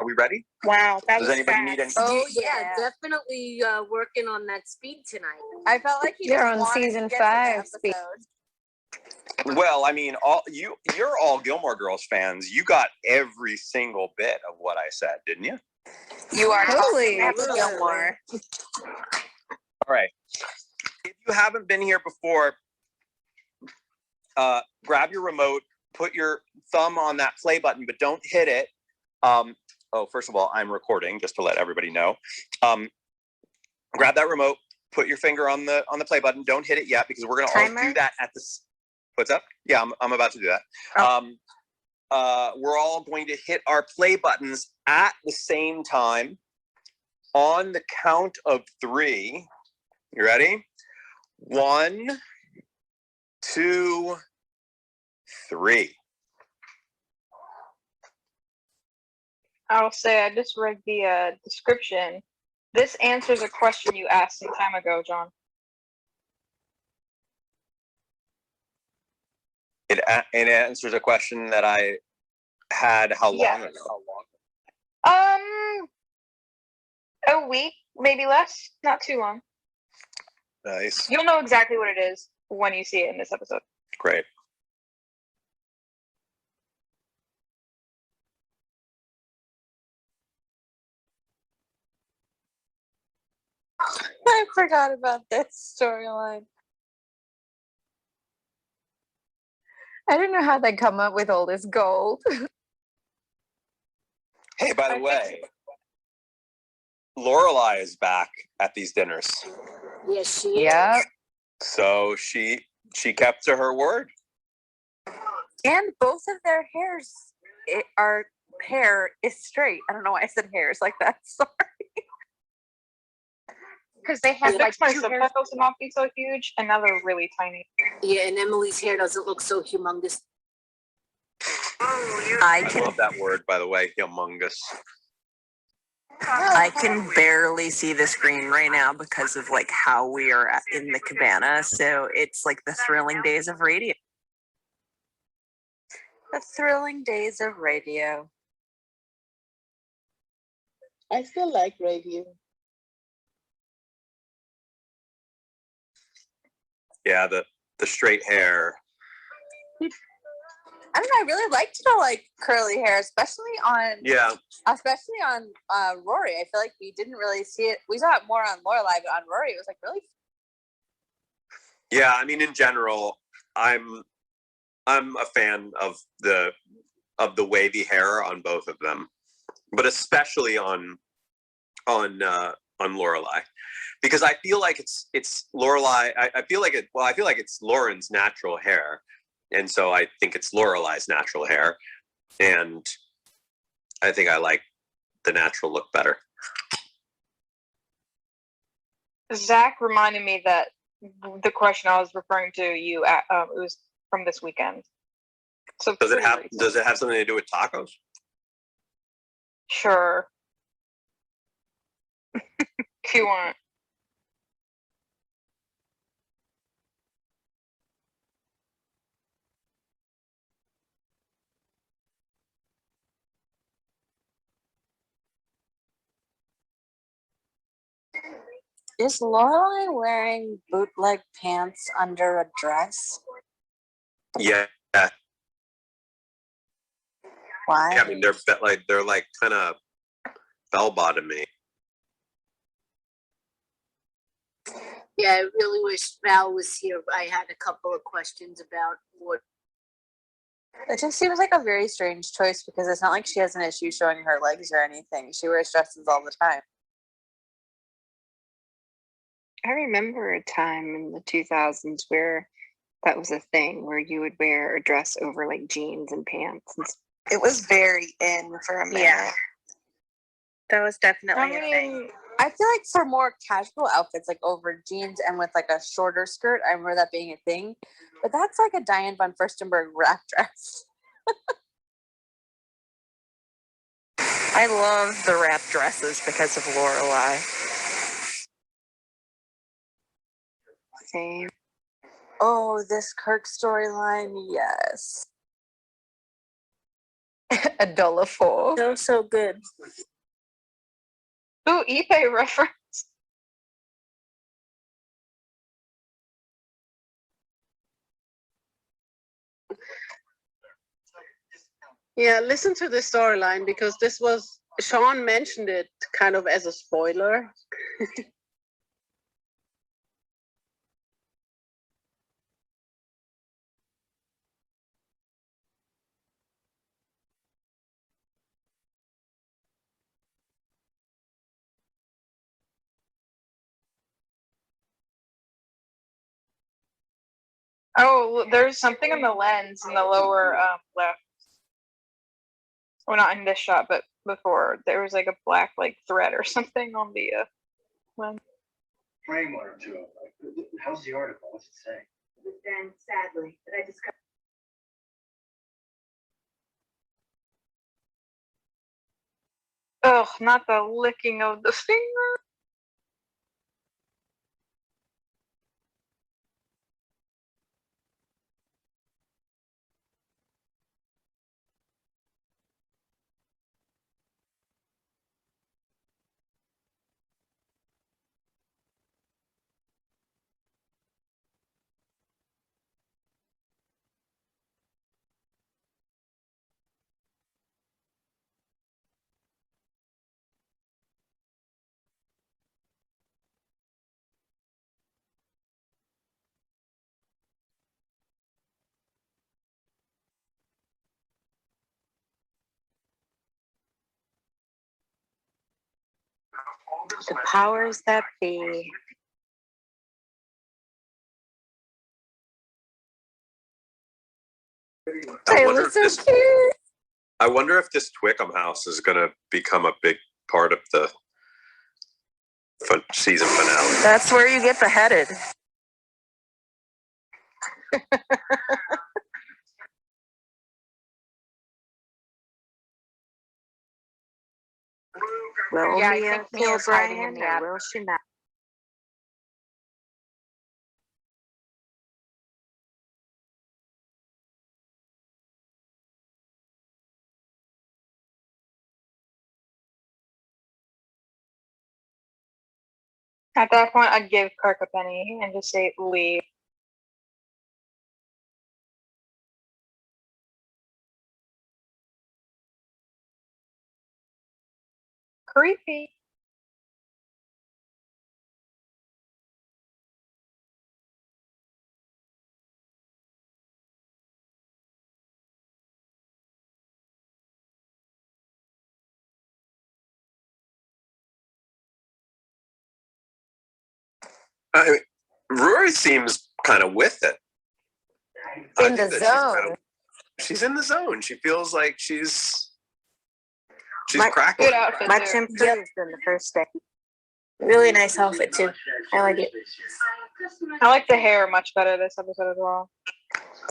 Are we ready? Wow, that Does was anybody fast. need any? Oh yeah, definitely working on that speed tonight. I felt like You're on season 5 speed. Well, I mean, you're all Gilmore Girls fans. You got every single bit of what I said, didn't you? You are Totally. Gilmore. All right. If you haven't been here before, grab your remote, put your thumb on that play button, but don't hit it. First of all, I'm recording just to let everybody know. Grab that remote, put your finger on the play button. Don't hit it yet because we're gonna all do that at the. What's up? Yeah, I'm about to do that. Oh. We're all going to hit our play buttons at the same time on the count of 3. You ready? 1, 2, 3. I'll say I just read the description. This answers a question you asked some time ago, John. It answers a question that I had how long ago? A week, maybe less. Not too long. Nice. You'll know exactly what it is when you see it in this episode. Great. I forgot about this storyline. I don't know how they come up with all this gold. Hey, by the way, Lorelai is back at these dinners. Yes, she is. Yeah. So she kept to her word. And both of their hair is straight. I don't know why I said hairs like that. Sorry. Because they have like my subtitles to not be so huge, and now they're really tiny. Yeah, and Emily's hair doesn't look so humongous. I love that word, by the way, humongous. I can barely see the screen right now because of like how we are in the cabana. So it's like the thrilling days of radio. The thrilling days of radio. I still like radio. Yeah, the straight hair. I don't know. I really liked the like curly hair, especially on Rory. I feel like we didn't really see it. We saw it more on Lorelai, but on Rory, it was like really. Yeah, I mean, in general, I'm a fan of the wavy hair on both of them, but especially on Lorelai, because I feel like it's Lorelai. I feel like it's Lauren's natural hair, and so I think it's Lorelai's natural hair, and I think I like the natural look better. Zach reminded me that the question I was referring to you at it was from this weekend. So does it have something to do with tacos? Sure. If you want. Is Lorelai wearing bootleg pants under a dress? Yeah. Why? Yeah, I mean, they're like kind of bell bottomy. Yeah, I really wish Val was here. I had a couple of questions about what. It just seems like a very strange choice because it's not like she has an issue showing her legs or anything. She wears dresses all the time. I remember a time in the 2000s where that was a thing, where you would wear a dress over like jeans and pants. It was very in for a minute. Yeah. That was definitely a thing. I feel like for more casual outfits, like over jeans and with like a shorter skirt, I remember that being a thing. But that's like a Diane von Furstenberg wrap dress. I love the wrap dresses because of Lorelai. Same. Oh, this Kirk storyline, yes. $1.04. So good. Ooh, eBay reference. Yeah, listen to this storyline because this was Sean mentioned it kind of as a spoiler. Oh, there's something in the lens in the lower left. Well, not in this shot, but before there was like a black like thread or something on the lens. Frame one or two. How's the article? What's it say? It was then, sadly, but I discovered. Ugh, not the licking of the finger. The powers that be. I wonder, Taylor's so cute. I wonder if this Twickham house is going to become a big part of the season finale. That's where you get beheaded. Will Yeah, I Mia think kill Mia's hiding in Brian the or attic. will she not? At that point, I'd give Kirk a penny and just say leave. Creepy. Rory seems kind of with it. I In think the that zone. she's in the zone. She feels like she's Much- cracking. Good outfit Much too. improved than the first day. Really nice outfit too. I like it. I like the hair much better this episode as well.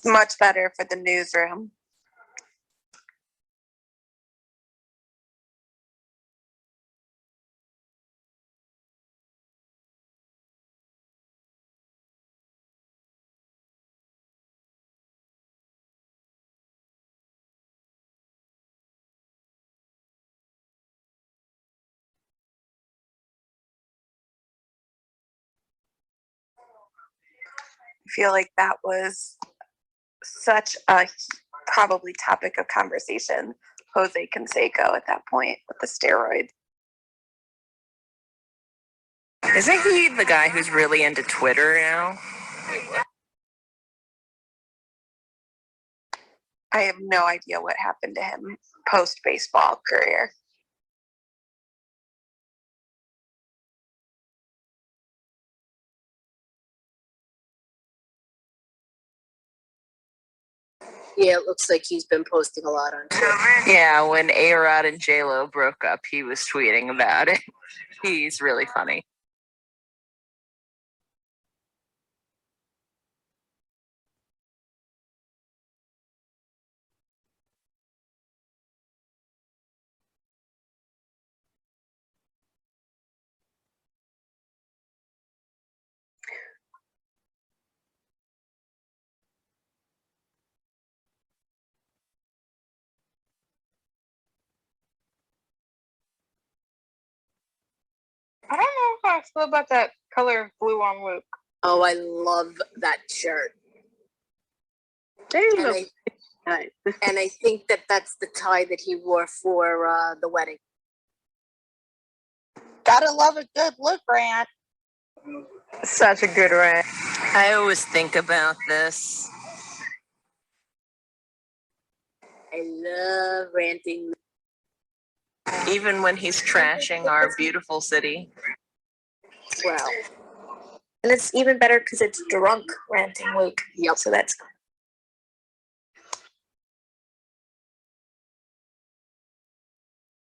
Much better for the newsroom. I feel like that was such a probably topic of conversation. Jose Canseco at that point with the steroid. Isn't he the guy who's really into Twitter now? I have no idea what happened to him post baseball career. Yeah, it looks like he's been posting a lot on Twitter. Yeah, when A-Rod and J-Lo broke up, he was tweeting about it. He's really funny. y'all feel about that color of blue on Luke? Oh, I love that shirt. They And look I, nice. and I think that that's the tie that he wore for the wedding. Gotta love a good look, Grant. Such a good rant. I always think about this. I love ranting. Even when he's trashing our beautiful city. Well, And it's even better because it's drunk ranting Luke. Yep. So that's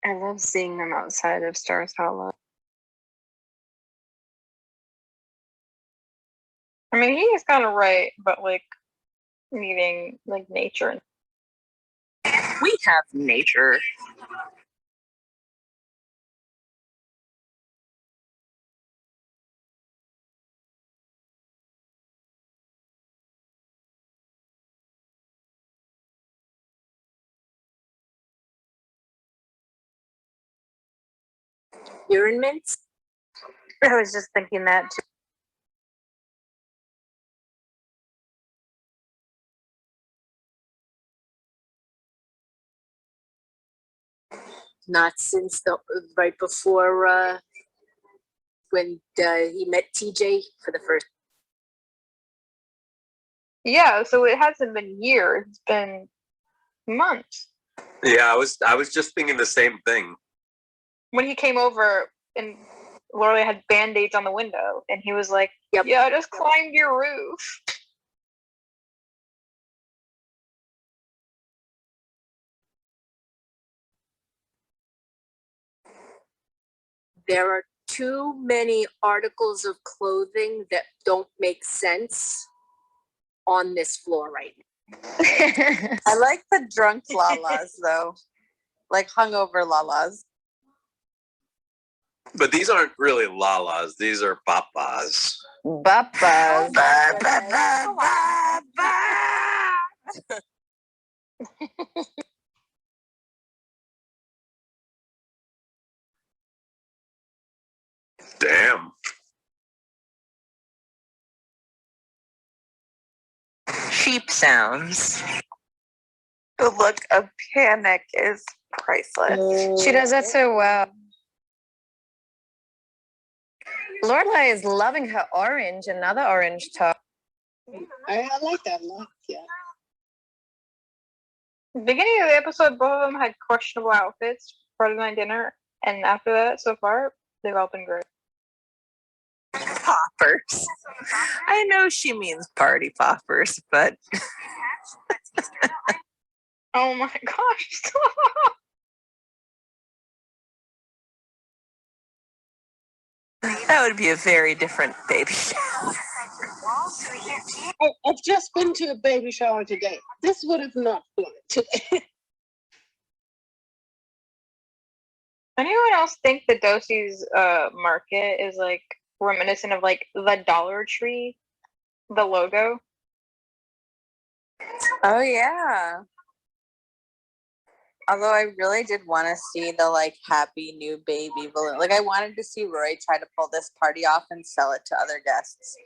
I love seeing them outside of Stars Hollow. I mean, he is kind of right, but like needing like nature. We have nature. urine mints. I was just thinking that too. Not since the right before when he met TJ for the first. Yeah, so it hasn't been years; it's been months. Yeah, I was just thinking the same thing. When he came over and Lorelai had band-aids on the window, and he was like, Yep. "Yeah, I just climbed your roof." There are too many articles of clothing that don't make sense on this floor right now. I like the drunk lalas though, like hungover lalas. But these aren't really lalas. These are papas. Bappas. Damn. Sheep sounds. the look of panic is priceless. She does that so well. Lorelai is loving her orange, another orange top. I like that look. Yeah. Beginning of the episode, both of them had questionable outfits for the night dinner, and after that, so far, they've all been great. Poppers. I know she means party poppers, but Oh my gosh! Stop. that would be a very different baby shower. I've just been to a baby shower today. This would have not flown today. Anyone else think the Dosie's market is like reminiscent of like the Dollar Tree, the logo? Oh yeah. Although I really did want to see the like happy new baby balloon. Like I wanted to see Rory try to pull this party off and sell it to other guests.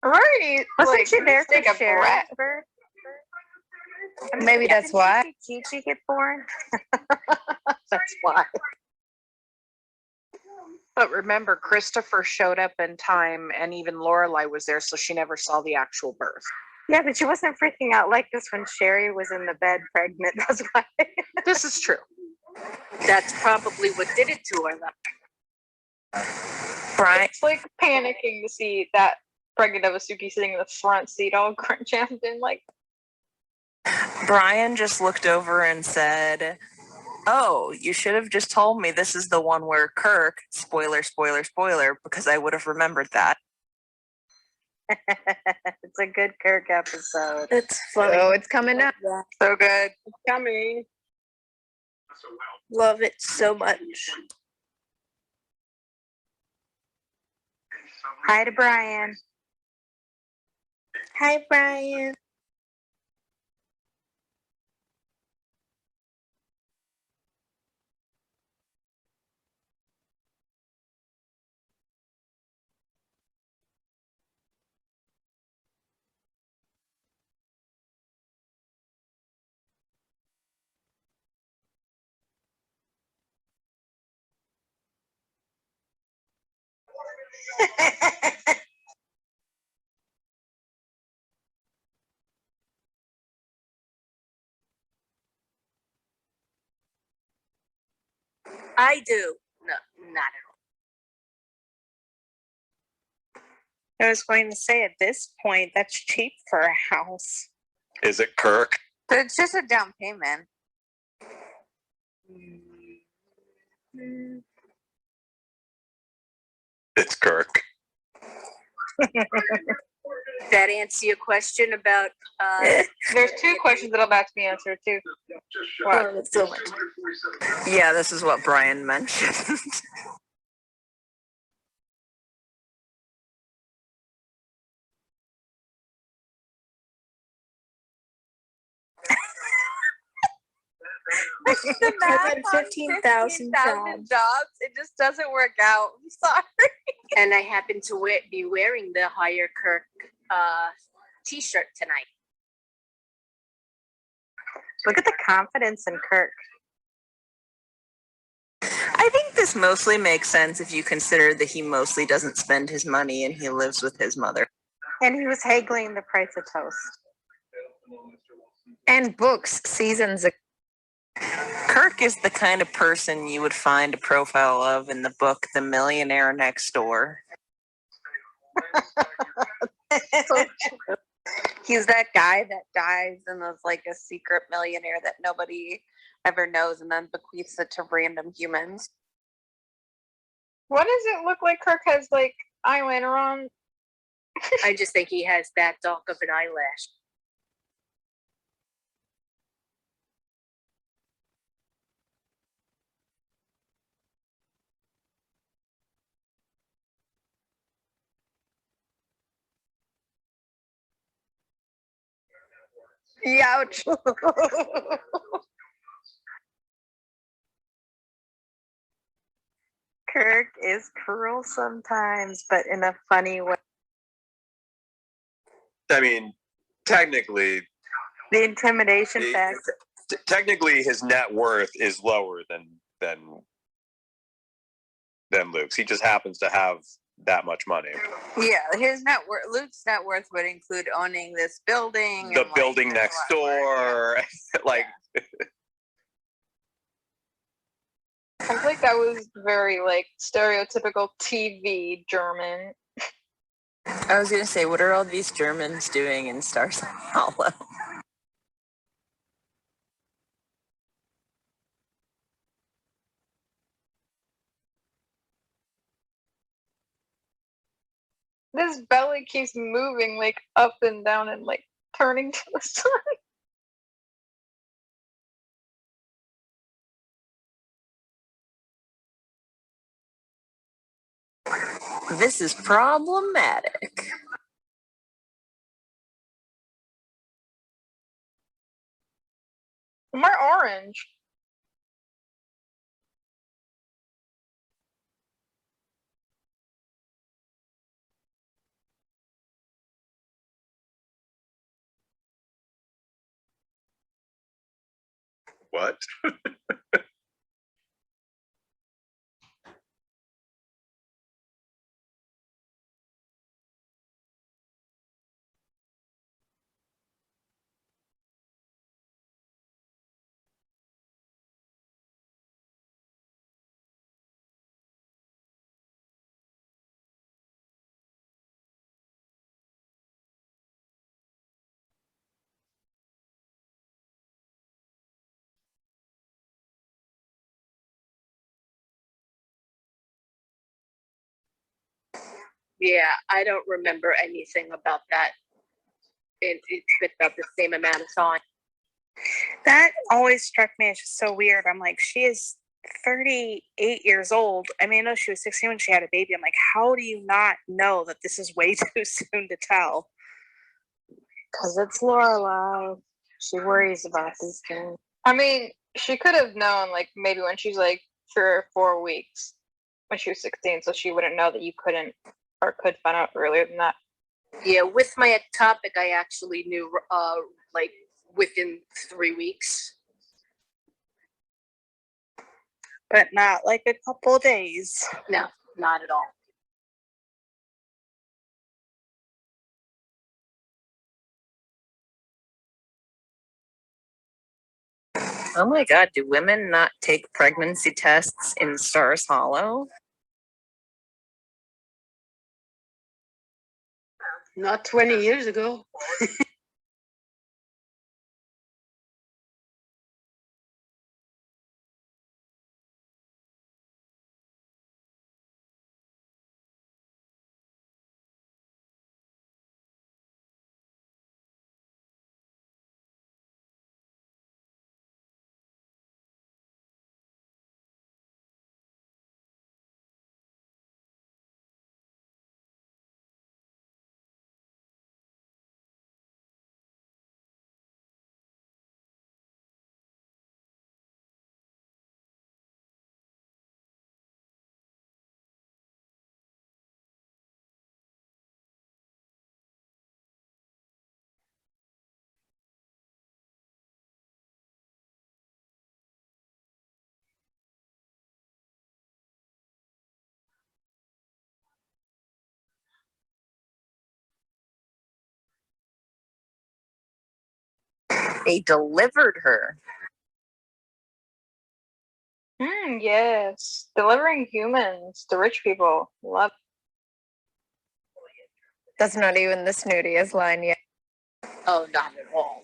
Rory, Wasn't like, she there just take to a share breath. Maybe that's why. Gigi get born? That's why. But remember, Christopher showed up in time, and even Lorelai was there, so she never saw the actual birth. Yeah, but she wasn't freaking out like this when Sherry was in the bed pregnant. That's why. This is true. That's probably what did it to her. Brian, It's like panicking to see that pregnant Avasuki sitting in the front seat all jammed in. Like, Brian just looked over and said, "Oh, you should have just told me this is the one where Kirk, spoiler, because I would have remembered that." It's a good Kirk episode. It's funny. Oh, it's coming up. so good. Coming. Love it so much. Hi to Brian. Hi, Brian. I do. No, not at all. I was going to say at this point, that's cheap for a house. Is it Kirk? So it's just a down payment. It's Kirk. That answer your question about, There's two questions that I'm about to be answered too. well, it's so much. Yeah, this is what Brian mentioned. The math on 15,000 jobs, it just doesn't work out. I'm sorry. And I happen to be wearing the Hire Kirk t-shirt tonight. Look at the confidence in Kirk. I think this mostly makes sense if you consider that he mostly doesn't spend his money and he lives with his mother. And he was haggling the price of toast. And books, seasons. Kirk is the kind of person you would find a profile of in the book The Millionaire Next Door. He's that guy that dies and is like a secret millionaire that nobody ever knows and then bequeaths it to random humans. What does it look like Kirk has like eyeliner on? I just think he has that dark of an eyelash. Ouch. Kirk is cruel sometimes, but in a funny way. I mean, technically, The intimidation factor. technically, his net worth is lower than Luke's. He just happens to have that much money. Yeah, his net worth, Luke's net worth would include owning this building. The and, building there's a next lot more. door, like. I feel like that was very like stereotypical TV German. I was gonna say, what are all these Germans doing in Stars Hollow? This belly keeps moving like up and down and like turning to the side. This is problematic. More orange. What? Yeah, I don't remember anything about that. It's been about the same amount of time. That always struck me as just so weird. I'm like, she is 38 years old. I mean, I know she was 16 when she had a baby. I'm like, how do you not know that this is way too soon to tell? Because it's Lorelai. She worries about these things. I mean, she could have known, like, maybe when she's like 3 or 4 weeks when she was 16, so she wouldn't know that you couldn't or could find out earlier than that. Yeah, with my ectopic, I actually knew, like, within 3 weeks. But not like a couple days. No, not at all. Oh my God, do women not take pregnancy tests in Stars Hollow? Not 20 years ago. They delivered her. Yes. Delivering humans to rich people. Love. That's not even the snootiest line yet. Oh, not at all.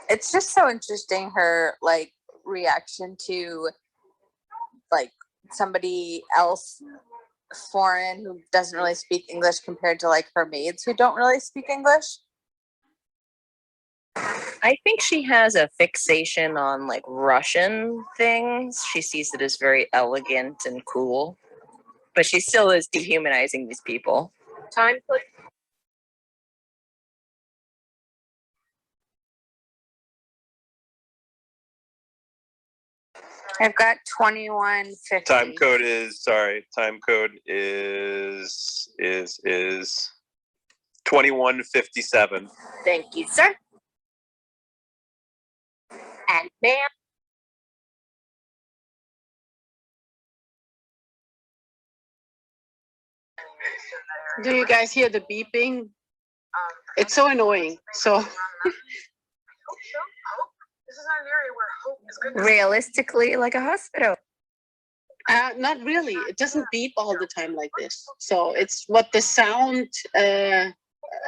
It's just so interesting her like reaction to like somebody else foreign who doesn't really speak English compared to like her maids who don't really speak English. I think she has a fixation on like Russian things. She sees it as very elegant and cool, but she still is dehumanizing these people. Time put. I've got 2150. Time code is 2157. Thank you, sir. And ma'am. Do you guys hear the beeping? It's so annoying. So Realistically, like a hospital. not really. It doesn't beep all the time like this. So it's what the sound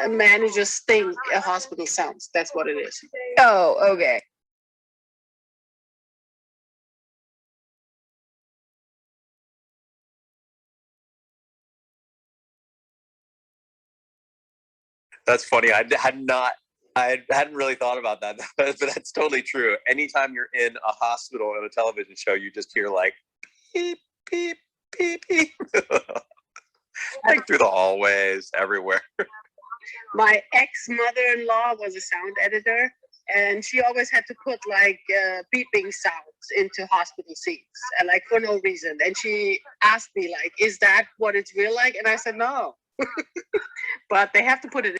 managers think a hospital sounds. That's what it is. Oh, okay. That's funny. I hadn't really thought about that, but that's totally true. Anytime you're in a hospital in a television show, you just hear like beep, beep, beep, beep. Like through the hallways, everywhere. My ex-mother-in-law was a sound editor, and she always had to put like beeping sounds into hospital scenes, and like for no reason. And she asked me like, "Is that what it's real like?" And I said, "No," but they have to put it.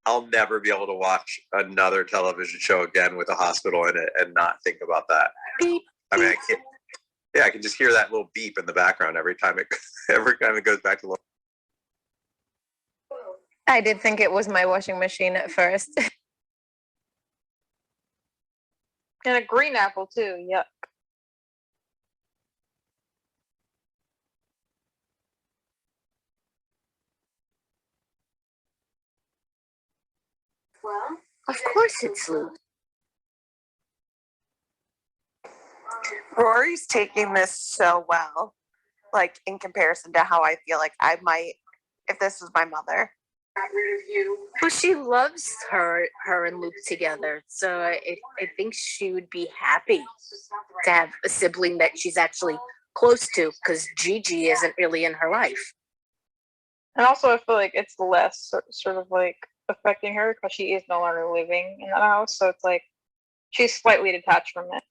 I'll never be able to watch another television show again with a hospital in it and not think about that. Beep. I mean, I can't. Yeah, I can just hear that little beep in the background every time it goes back to. I did think it was my washing machine at first. And a green apple too. Yuck. Well, of course it's Luke. Rory's taking this so well, like in comparison to how I feel like I might if this was my mother. Well, she loves her and Luke together. So I think she would be happy to have a sibling that she's actually close to, because Gigi isn't really in her life. And also, I feel like it's less sort of like affecting her because she is no longer living in that house. So it's like she's slightly detached from it.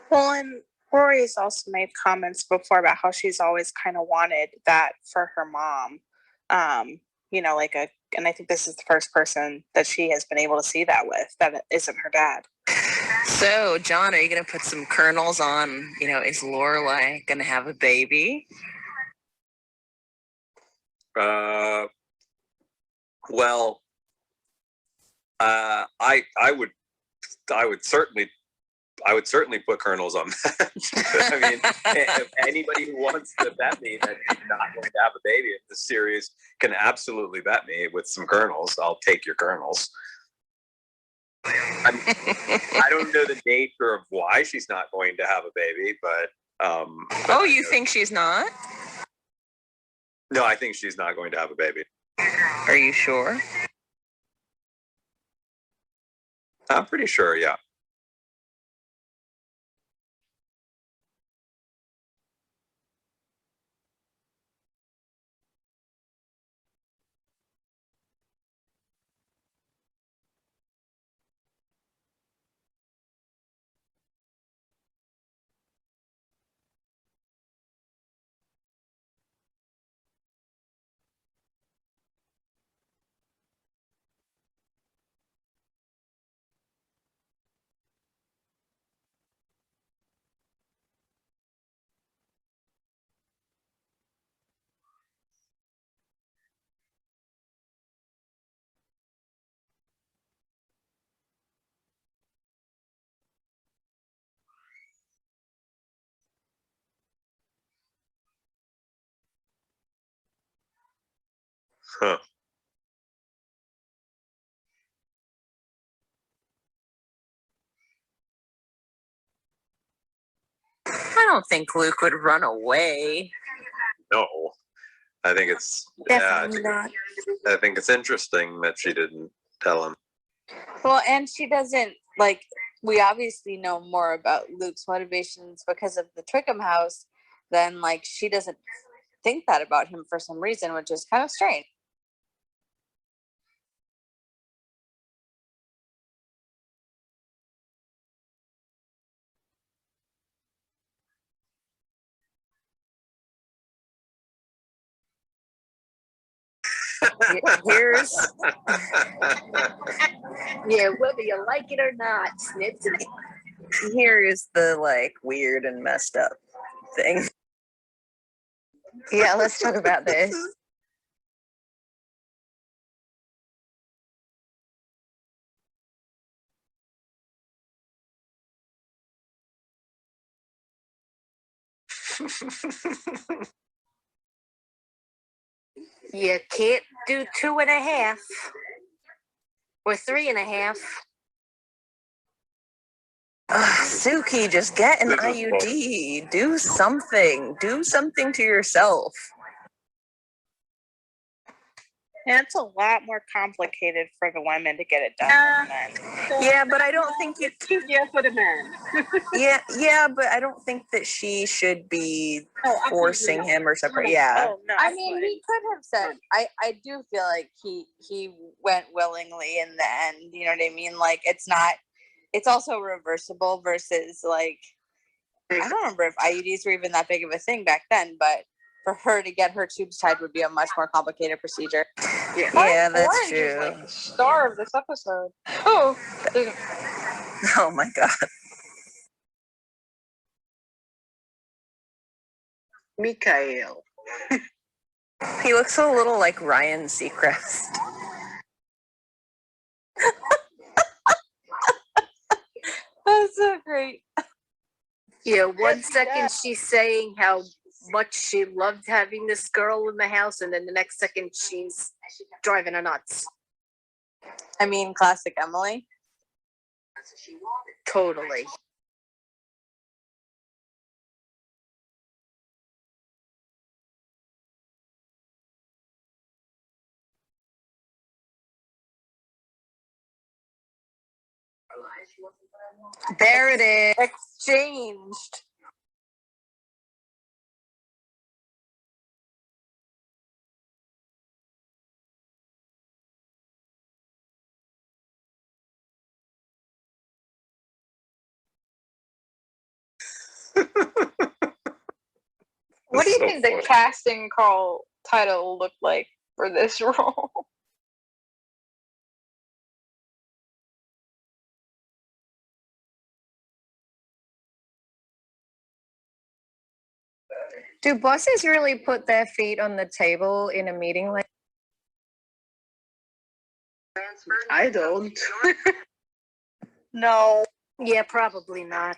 Well, and Rory's also made comments before about how she's always kind of wanted that for her mom. You know, like and I think this is the first person that she has been able to see that with, that isn't her dad. So, John, are you going to put some kernels on, is Lorelai going to have a baby? Well, I would certainly put kernels on that. I mean, if anybody who wants to bet me that she's not going to have a baby in this series can absolutely bet me with some kernels. I'll take your kernels. I don't know the nature of why she's not going to have a baby, but oh, you think she's not? No, I think she's not going to have a baby. Are you sure? I'm pretty sure, yeah. Huh. I don't think Luke would run away. No, I think it's Definitely not. I think it's interesting that she didn't tell him. Well, and she doesn't like. We obviously know more about Luke's motivations because of the Twickham house than like she doesn't think that about him for some reason, which is kind of strange. Here's Yeah, whether you like it or not, snips and here is the like weird and messed up thing. Yeah, let's talk about this. you can't do 2.5 or 3.5. Suki, just get an IUD. Do something. Do something to yourself. And it's a lot more complicated for the women to get it done than the men. Yeah, but I don't think you. Yeah, for the man. Yeah, but I don't think that she should be forcing him or separate. Yeah. Oh no. I mean, he could have said. I do feel like he went willingly in the end. You know what I mean? Like it's not. It's also reversible versus like I don't remember if IUDs were even that big of a thing back then, but for her to get her tubes tied would be a much more complicated procedure. Yeah, that's Orange is true. like the star of this episode. Oh, Oh my god. Mikael. He looks a little like Ryan Seacrest. That's so great. Yeah, 1 second she's saying how much she loved having this girl in the house, and then the next second she's driving her nuts. I mean, classic Emily. Totally. There it is. Exchanged. What do you So think the funny. casting call title looked like for this role? Do bosses really put their feet on the table in a meeting like? I don't. No. Yeah, probably not.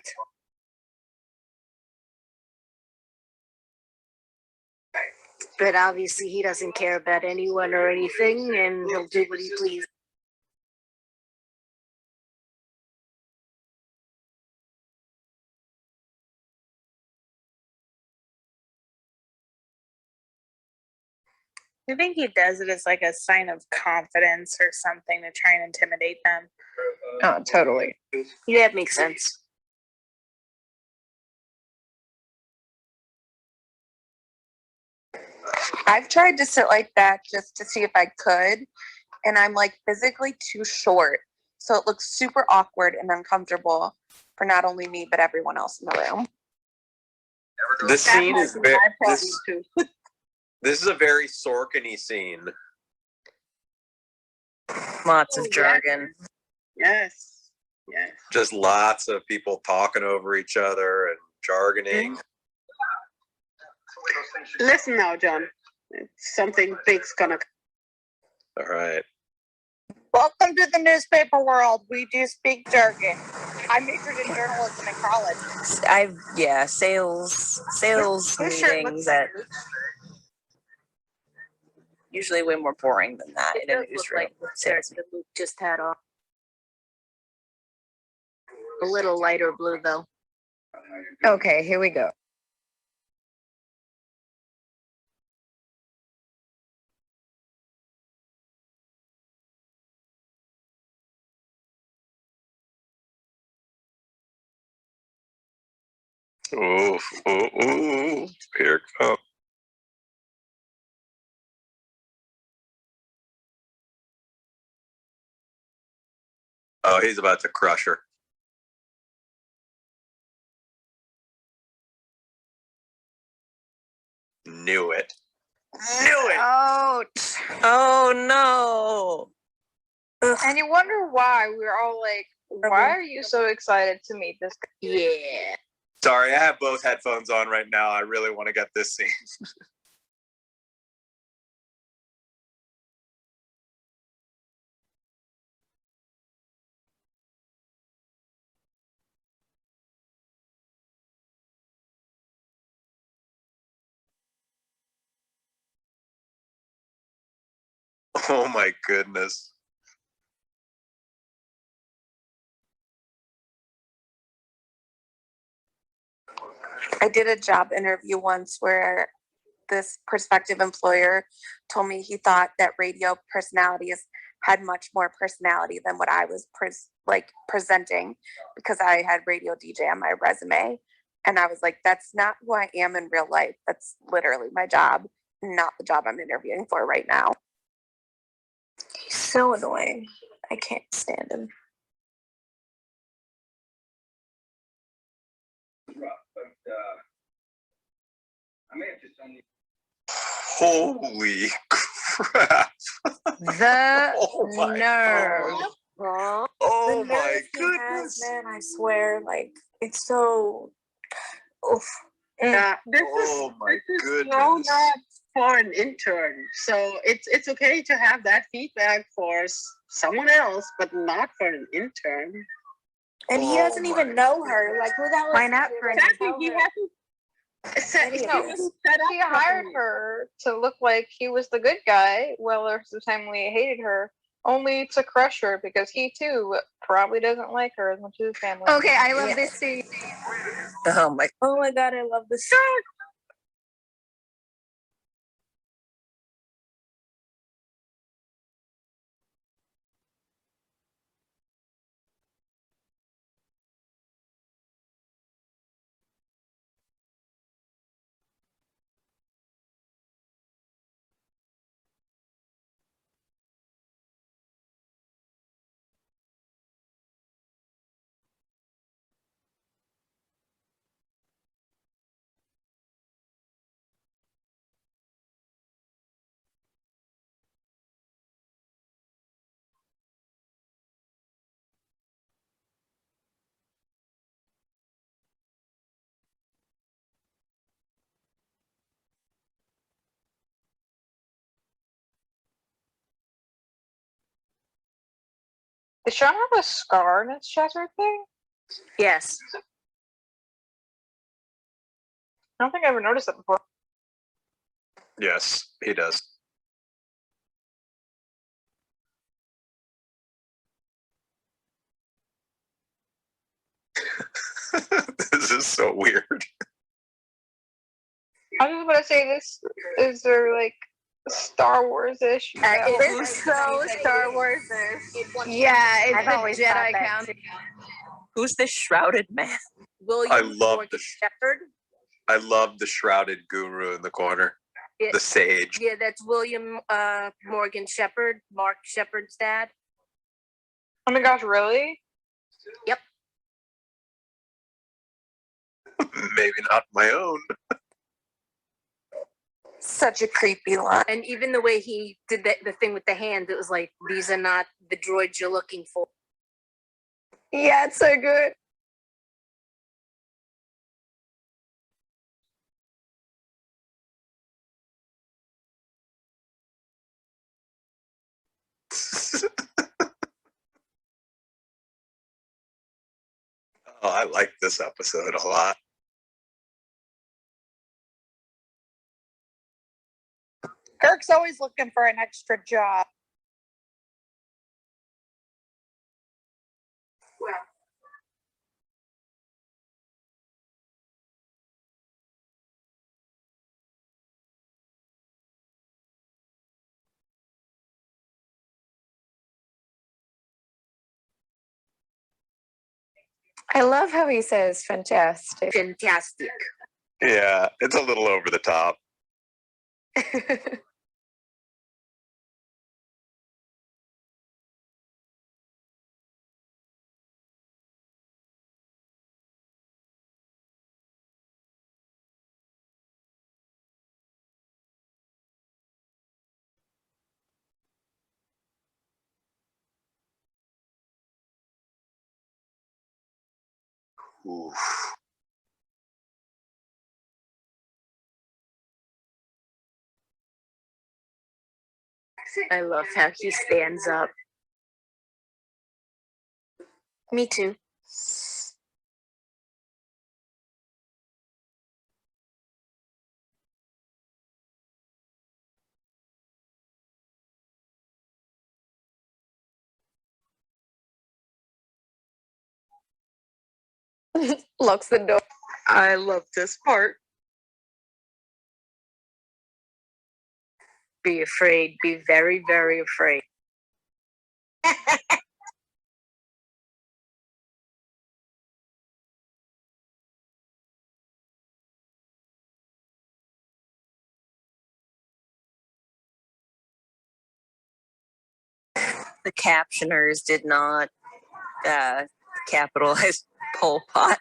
But obviously, he doesn't care about anyone or anything, and he'll do what he pleases. I think he does it as like a sign of confidence or something to try and intimidate them. Oh, totally. Yeah, that makes sense. I've tried to sit like that just to see if I could, and I'm like physically too short. So it looks super awkward and uncomfortable for not only me, but everyone else in the room. This scene is very. Too. This is a very Sorkin-y scene. Lots of jargon. Yes. Yes. Just lots of people talking over each other and jargoning. Listen now, John. Something big's gonna. All right. Welcome to the newspaper world. We do speak jargon. I majored in journalism in college. Sales meetings at usually way more boring than that It in a does look newsroom. like the shirt that Luke just had on. A little lighter blue, though. Okay, here we go. Ooh, ooh, ooh. Here it comes. Oh, he's about to crush her. Knew it. Knew it. Ouch. Oh no. And you wonder why we were all like, why are you so excited to meet this guy? Yeah. Sorry, I have both headphones on right now. I really want to get this scene. Oh my goodness. I did a job interview once where this prospective employer told me he thought that radio personalities had much more personality than what I was presenting because I had radio DJ on my resume. And I was like, that's not who I am in real life. That's literally my job, not the job I'm interviewing for right now. He's so annoying. I can't stand him. Holy crap. The Oh my nerve. Oh The my nerve he has, goodness. man, I swear, like, it's so. Oof. Yeah, Oh my so goodness. not for an intern. So it's okay to have that feedback for someone else, but not for an intern. And he doesn't even know her. Like, who the hell is Why not for an Exactly. He hasn't. He hired her to look like he was the good guy, while the rest of the time we hated her, only to crush her because he too probably doesn't like her as much as his family. Okay, I love this scene. Oh my God, I love this. Does Sean have a scar in his chest right there? Yes. I don't think I ever noticed that before. Yes, he does. This is so weird. I was just about to say this is there like Star Wars-ish. It is so Star Wars-ish. Yeah, it's I've the always thought Jedi that Council. Who's this shrouded man? William love Morgan the Shepherd. I love the shrouded guru in the corner. Yeah, The sage. yeah, that's William Morgan Shepherd, Mark Shepherd's dad. Oh my gosh, really? Yep. Maybe not my own. Such a creepy line. And even the way he did the thing with the hand, it was like, these are not the droids you're looking for. Yeah, it's so good. Oh, I like this episode a lot. Kirk's always looking for an extra job. I love how he says fantastic. Fantastic. Yeah, it's a little over the top. Oof. I love how he stands up. Me too. Locks the door. I love this part. Be afraid. Be very, very afraid. The captioners did not capitalize Pol Pot.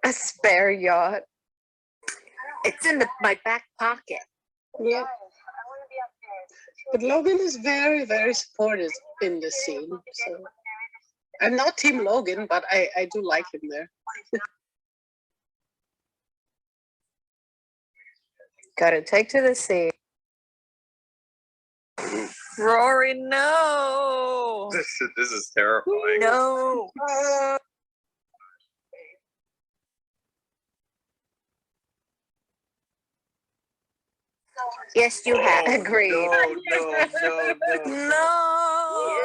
A spare yacht. It's in my back pocket. Yeah. But Logan is very, very supportive in this scene. So I'm not Team Logan, but I do like him there. Gotta take to the sea. Rory, no. This is terrifying. No. Yes, you have. Agreed. No. No.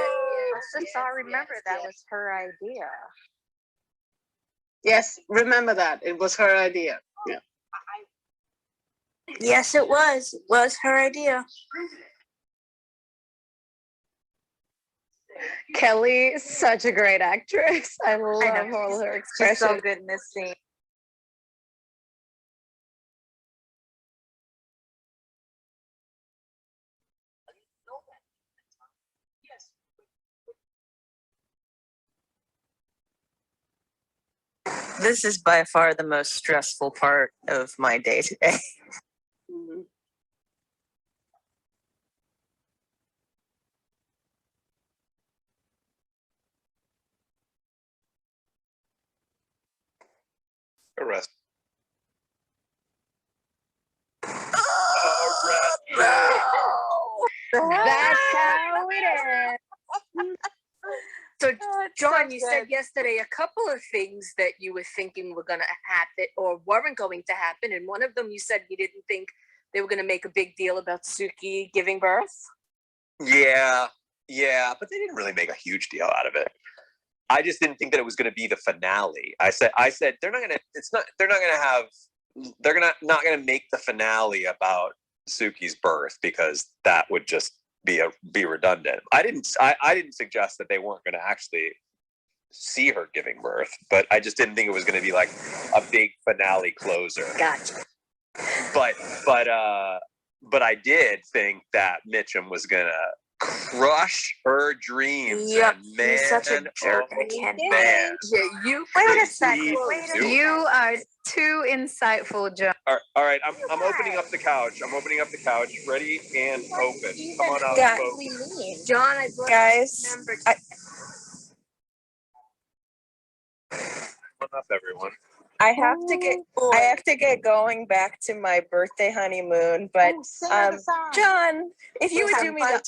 Since I remember that was her idea. Yes, remember that. It was her idea. Yeah. Yes, it was. It was her idea. Kelly, such a great actress. I love know. all her She's expressions. so good in this scene. This is by far the most stressful part of my day today. Mhm. Arrest. That's how it is. So, Oh, it's John, so you said good. yesterday a couple of things that you were thinking were going to happen or weren't going to happen. And one of them you said you didn't think they were going to make a big deal about Suki giving birth. Yeah, but they didn't really make a huge deal out of it. I just didn't think that it was going to be the finale. I said they're not going to make the finale about Suki's birth because that would just be redundant. I didn't suggest that they weren't going to actually see her giving birth, but I just didn't think it was going to be like a big finale closer. Gotcha. But I did think that Mitchum was going to crush her dreams. Yep, and man, he's such a jerk. oh, I can't. man. Yeah, you. Wait a He second. do it. You are too insightful, John. All right. I'm opening up the couch. Ready and open. Come on out, Yeah. folks. John, I brought Guys, number. Come on up, everyone. I have to get going back to my birthday honeymoon, but John, if you would do me the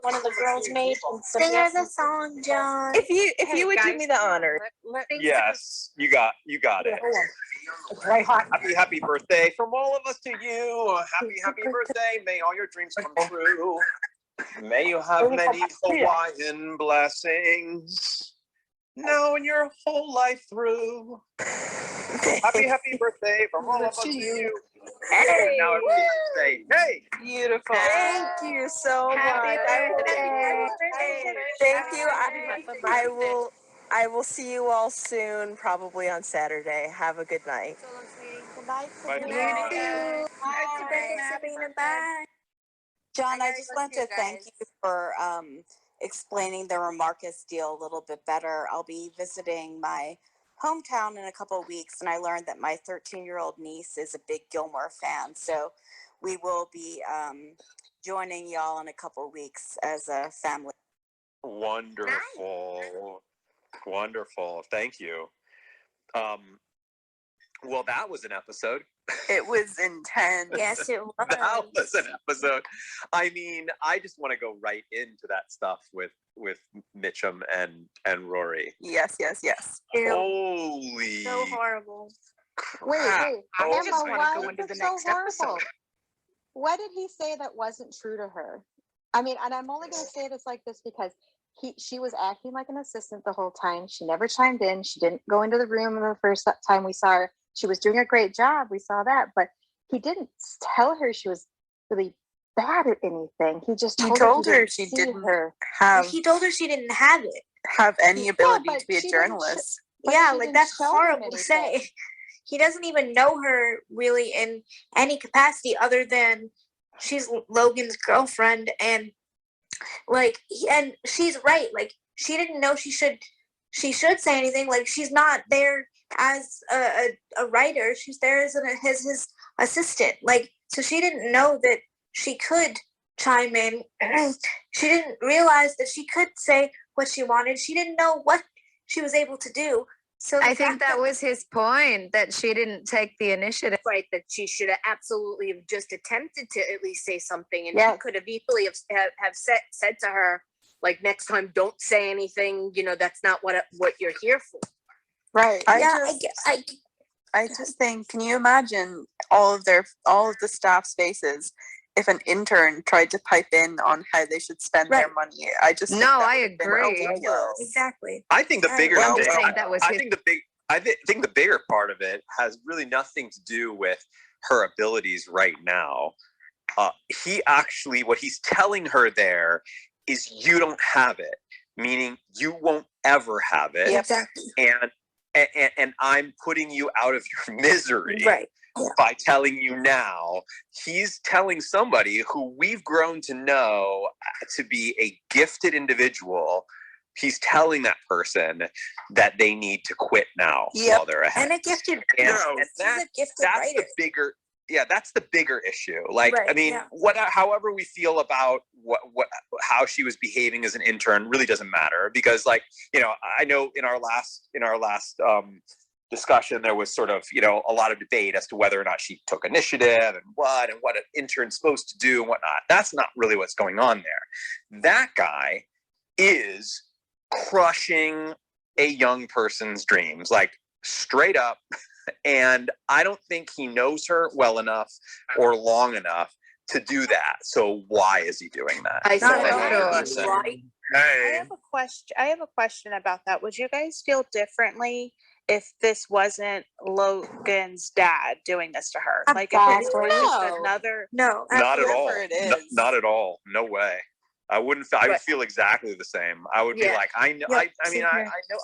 One of the girls made. Sing her the song, John. if you would do me the honor. Yes, you got it. Happy birthday from all of us to you. Happy birthday. May all your dreams come true. May you have many Hawaiian blessings now and your whole life through. Happy birthday from all of us to you. Hey. Now everybody say, hey. Beautiful. Thank you so Happy much. birthday. Thank you. I will see you all soon, probably on Saturday. Have a good night. Bye. Bye. John, I just want to thank you for explaining the Remarcus deal a little bit better. I'll be visiting my hometown in a couple of weeks, and I learned that my 13-year-old niece is a big Gilmore fan. So we will be joining y'all in a couple of weeks as a family. Wonderful. Thank you. Well, that was an episode. It was intense. Yes, it was. That was an episode. I mean, I just want to go right into that stuff with Mitchum and Rory. Yes. Holy So horrible. crap. I Emma, just want why to go is into it the so next horrible? episode. What did he say that wasn't true to her? I mean, and I'm only going to say this like this because she was acting like an assistant the whole time. She never chimed in. She didn't go into the room the first time we saw her. She was doing a great job. We saw that, but he didn't tell her she was really bad at anything. He just told her she see didn't her. have He told her she didn't have it. any ability but to be a she didn't journalist. but Yeah, she like didn't that's show him horrible to say. anything. He doesn't even know her really in any capacity other than she's Logan's girlfriend, and like and she's right. Like she didn't know she should say anything. Like she's not there as a writer. She's there as his assistant. Like so she didn't know that she could chime in. She didn't realize that she could say what she wanted. She didn't know what she was able to do. So I think that was his point, that she didn't take the initiative. Right, that she should have absolutely have just attempted to at least say something, and Yes. he could have easily have said to her, like, next time, don't say anything. You know, that's not what you're here for. Right. I just think, can you imagine all of the staff's faces if an intern tried to pipe in on how they should spend their money? I just think that I would have been agree. ridiculous. Exactly. I think the bigger I'm thing, just saying that was I his- think think the bigger part of it has really nothing to do with her abilities right now. He actually, what he's telling her there is you don't have it, meaning you won't ever have it. Exactly. And I'm putting you out of your misery Right. by telling you now. He's telling somebody who we've grown to know to be a gifted individual. He's telling that person that they need to quit now while they're ahead. And a gifted And She's a gifted that's writer. the bigger, that's the bigger issue. Like, Right, I mean, yeah. however we feel about how she was behaving as an intern really doesn't matter, because, like, I know in our last discussion there was sort of a lot of debate as to whether or not she took initiative and what an intern's supposed to do and whatnot. That's not really what's going on there. That guy is crushing a young person's dreams, like, straight up. And I don't think he knows her well enough or long enough to do that. So why is he doing that? I That's said what I'm saying. right. I have a question about that. Would you guys feel differently if this wasn't Logan's dad doing this to her? Like if it was just another No, Not at all. Whoever it is. Not at all. No way. I wouldn't. I would feel exactly the same. I would be like, I know. Yep, I mean, same I here. know.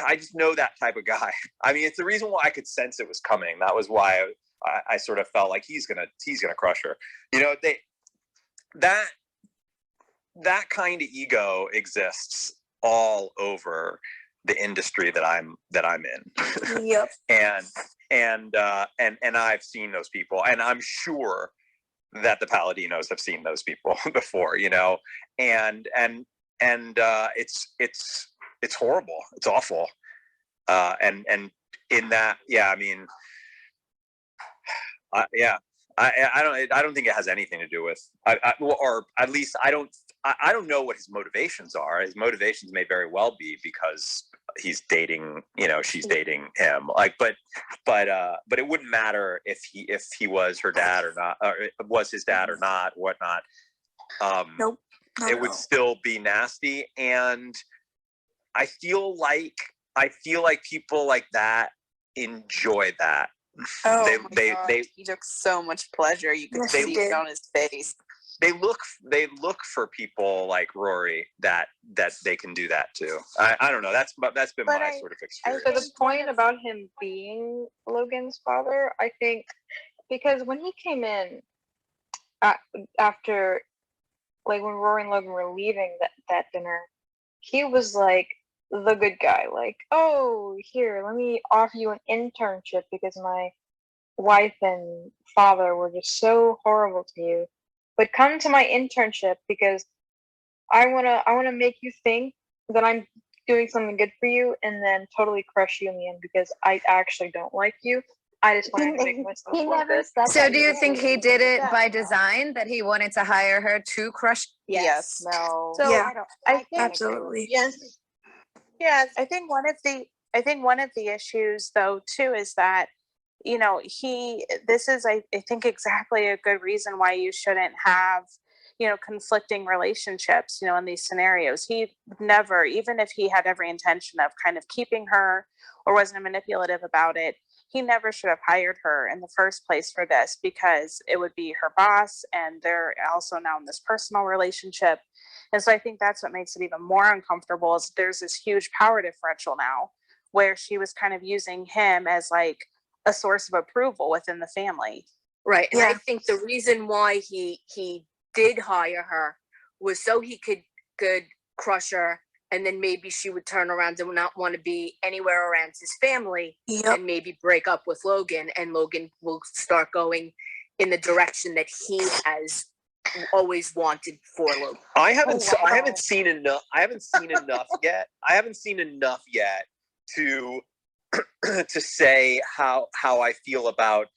I just know that type of guy. I mean, it's the reason why I could sense it was coming. That was why I sort of felt like he's gonna crush her. That kind of ego exists all over the industry that I'm in. Yep. and I've seen those people, and I'm sure that the Paladinos have seen those people before, and it's horrible. It's awful. And in that, I mean, I don't think it has anything to do with, or at least I don't know what his motivations are. His motivations may very well be because he's dating, she's dating him. Like, but it wouldn't matter if he was her dad or not, or was his dad or not, whatnot. Nope. It would still be nasty. And I feel like people like that enjoy that. Oh my God. He took so much pleasure. You could see it on his face. They look for people like Rory that they can do that too. I don't know. That's been my sort of experience. So the point about him being Logan's father, I think, because when he came in after, like, when Rory and Logan were leaving that dinner, he was like the good guy, like, oh, here, let me offer you an internship because my wife and father were just so horrible to you, but come to my internship because I wanna make you think that I'm doing something good for you, and then totally crush you in the end because I actually don't like you. I just want to make myself look good. So do you think he did it by design, that he wanted to hire her to crush? Yes. No. So Yeah. I think Absolutely. yes. Yeah, I think one of the issues though too is that this is I think exactly a good reason why you shouldn't have conflicting relationships, in these scenarios. He never, even if he had every intention of kind of keeping her or wasn't manipulative about it, he never should have hired her in the first place for this, because it would be her boss and they're also now in this personal relationship. And so I think that's what makes it even more uncomfortable, is there's this huge power differential now where she was kind of using him as like a source of approval within the family. Right. And I think the reason why he did hire her was so he could crush her, and then maybe she would turn around and not want to be anywhere around his family, and maybe break up with Logan, and Logan will start going in the direction that he has always wanted for Logan. I haven't seen enough yet. I haven't seen enough yet to to say how I feel about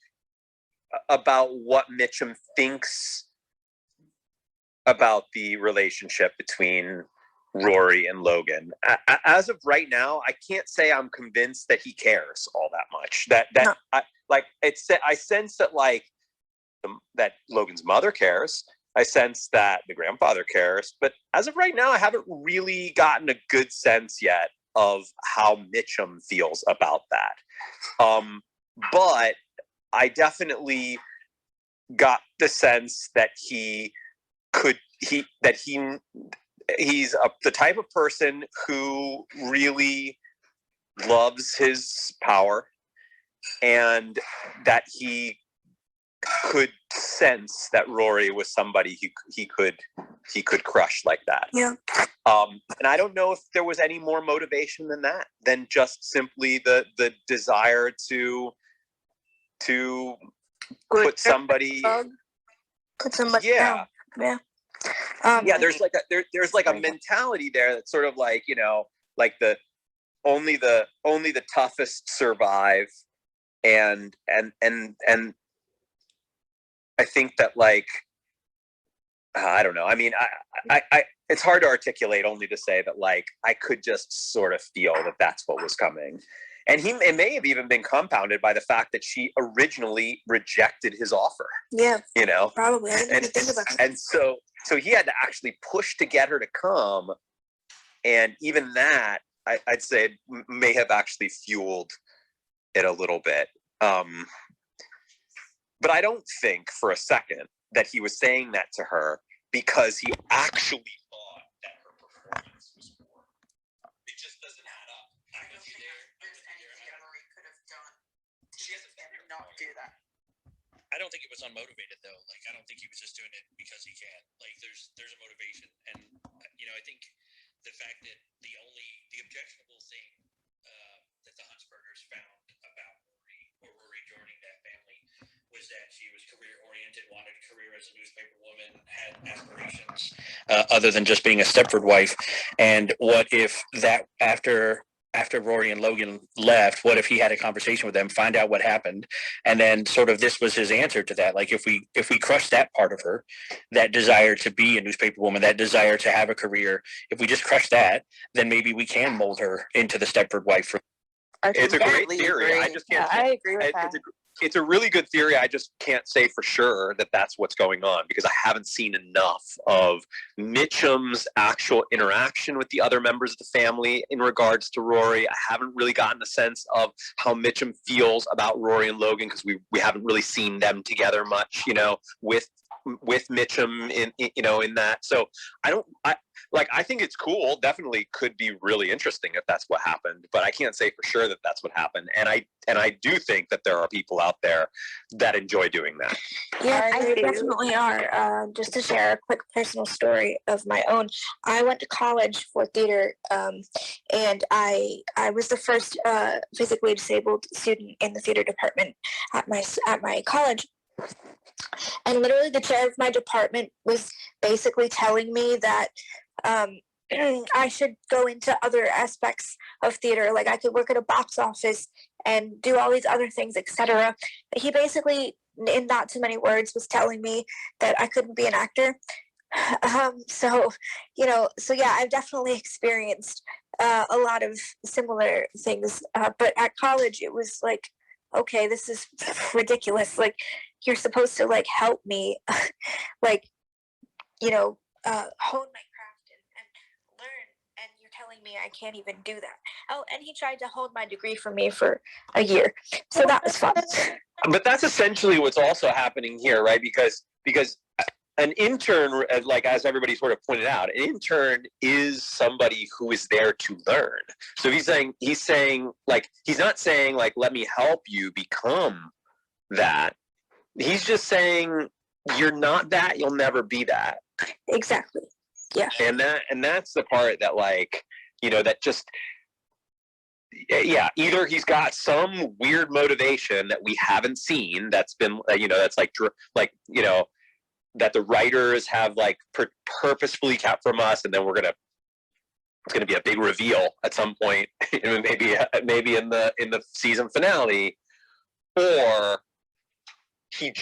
what Mitchum thinks about the relationship between Rory and Logan. As of right now, I can't say I'm convinced that he cares all that much. I sense that that Logan's mother cares. I sense that the grandfather cares, but as of right now, I haven't really gotten a good sense yet of how Mitchum feels about that. But I definitely got the sense that he's the type of person who really loves his power, and that he could sense that Rory was somebody he could crush like that. Yeah. And I don't know if there was any more motivation than that, than just simply the desire to put somebody down. Yeah. There's like a mentality there that's sort of like, like only the toughest survive, and I think that I don't know. I mean, I it's hard to articulate, only to say that I could just sort of feel that that's what was coming. And it may have even been compounded by the fact that she originally rejected his offer. Yeah. Probably. I didn't even think about that. And so he had to actually push to get her to come. And even that, I'd say, may have actually fueled it a little bit. But I don't think for a second that he was saying that to her because he actually thought that her performance was poor. It just doesn't add up. She has to not do that. I don't think it was unmotivated though. I don't think he was just doing it because he can. There's a motivation, and I think the fact that the objectionable thing that the Huntsbergers found about Rory joining that family was that she was career oriented, wanted a career as a newspaper woman, had aspirations other than just being a Stepford wife. And what if that after Rory and Logan left, what if he had a conversation with them, find out what happened, and then sort of this was his answer to that? If we crush that part of her, that desire to be a newspaper woman, that desire to have a career, if we just crush that, then maybe we can mold her into the Stepford wife. It's a great theory. I just can't. I agree with that. It's a really good theory. I just can't say for sure that that's what's going on, because I haven't seen enough of Mitchum's actual interaction with the other members of the family in regards to Rory. I haven't really gotten a sense of how Mitchum feels about Rory and Logan, because we haven't really seen them together much, with Mitchum in that. So I think it's cool. Definitely could be really interesting if that's what happened, but I can't say for sure that that's what happened. And I do think that there are people out there that enjoy doing that. Yeah, I definitely are. Just to share a quick personal story of my own, I went to college for theater, and I was the first physically disabled student in the theater department at my college. And literally the chair of my department was basically telling me that I should go into other aspects of theater, like I could work at a box office and do all these other things, etc. He basically, in not too many words, was telling me that I couldn't be an actor. So yeah, I've definitely experienced a lot of similar things. But at college, it was like, okay, this is ridiculous. You're supposed to help me, hone my craft and learn. And you're telling me I can't even do that. Oh, and he tried to hold my degree from me for a year. So that was fun. But that's essentially what's also happening here, right? Because an intern, like as everybody sort of pointed out, an intern is somebody who is there to learn. So he's saying like, he's not saying like, let me help you become that. He's just saying you're not that, you'll never be that. Exactly. Yeah. And that's the part that like, that just, yeah, either he's got some weird motivation that we haven't seen that's been, that's like, that the writers have like purposefully kept from us, and then it's gonna be a big reveal at some point, maybe in the season finale, or he's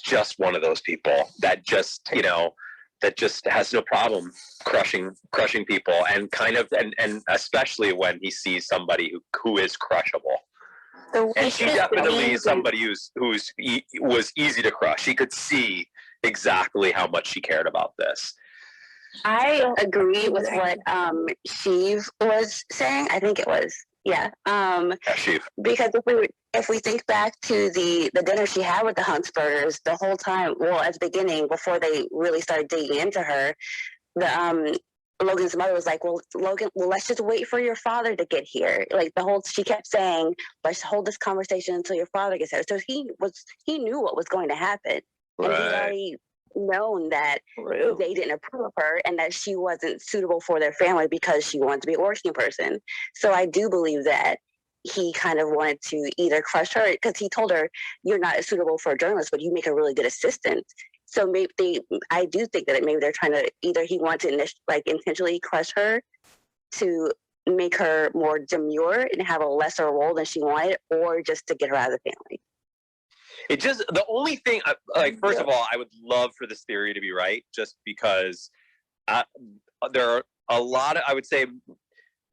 just one of those people that just that just has no problem crushing people, and and especially when he sees somebody who is crushable. And she definitely is somebody was easy to crush. She could see exactly how much she cared about this. I agree with what Sheev was saying. I think it was, yeah. Sheev. Because if we think back to the dinner she had with the Huntsbergers, the whole time, well, at the beginning, before they really started digging into her, Logan's mother was like, well, Logan, let's just wait for your father to get here. Like she kept saying, let's hold this conversation until your father gets here. So he knew what was going to happen. Right. And he'd already known that they didn't approve of her and that she wasn't suitable for their family because she wanted to be a working person. So I do believe that he kind of wanted to either crush her, because he told her, you're not suitable for a journalist, but you make a really good assistant. So maybe I do think that maybe they're trying to, either he wanted to intentionally crush her to make her more demure and have a lesser role than she wanted, or just to get her out of the family. It just, the only thing, first of all, I would love for this theory to be right, just because there are a lot of, I would say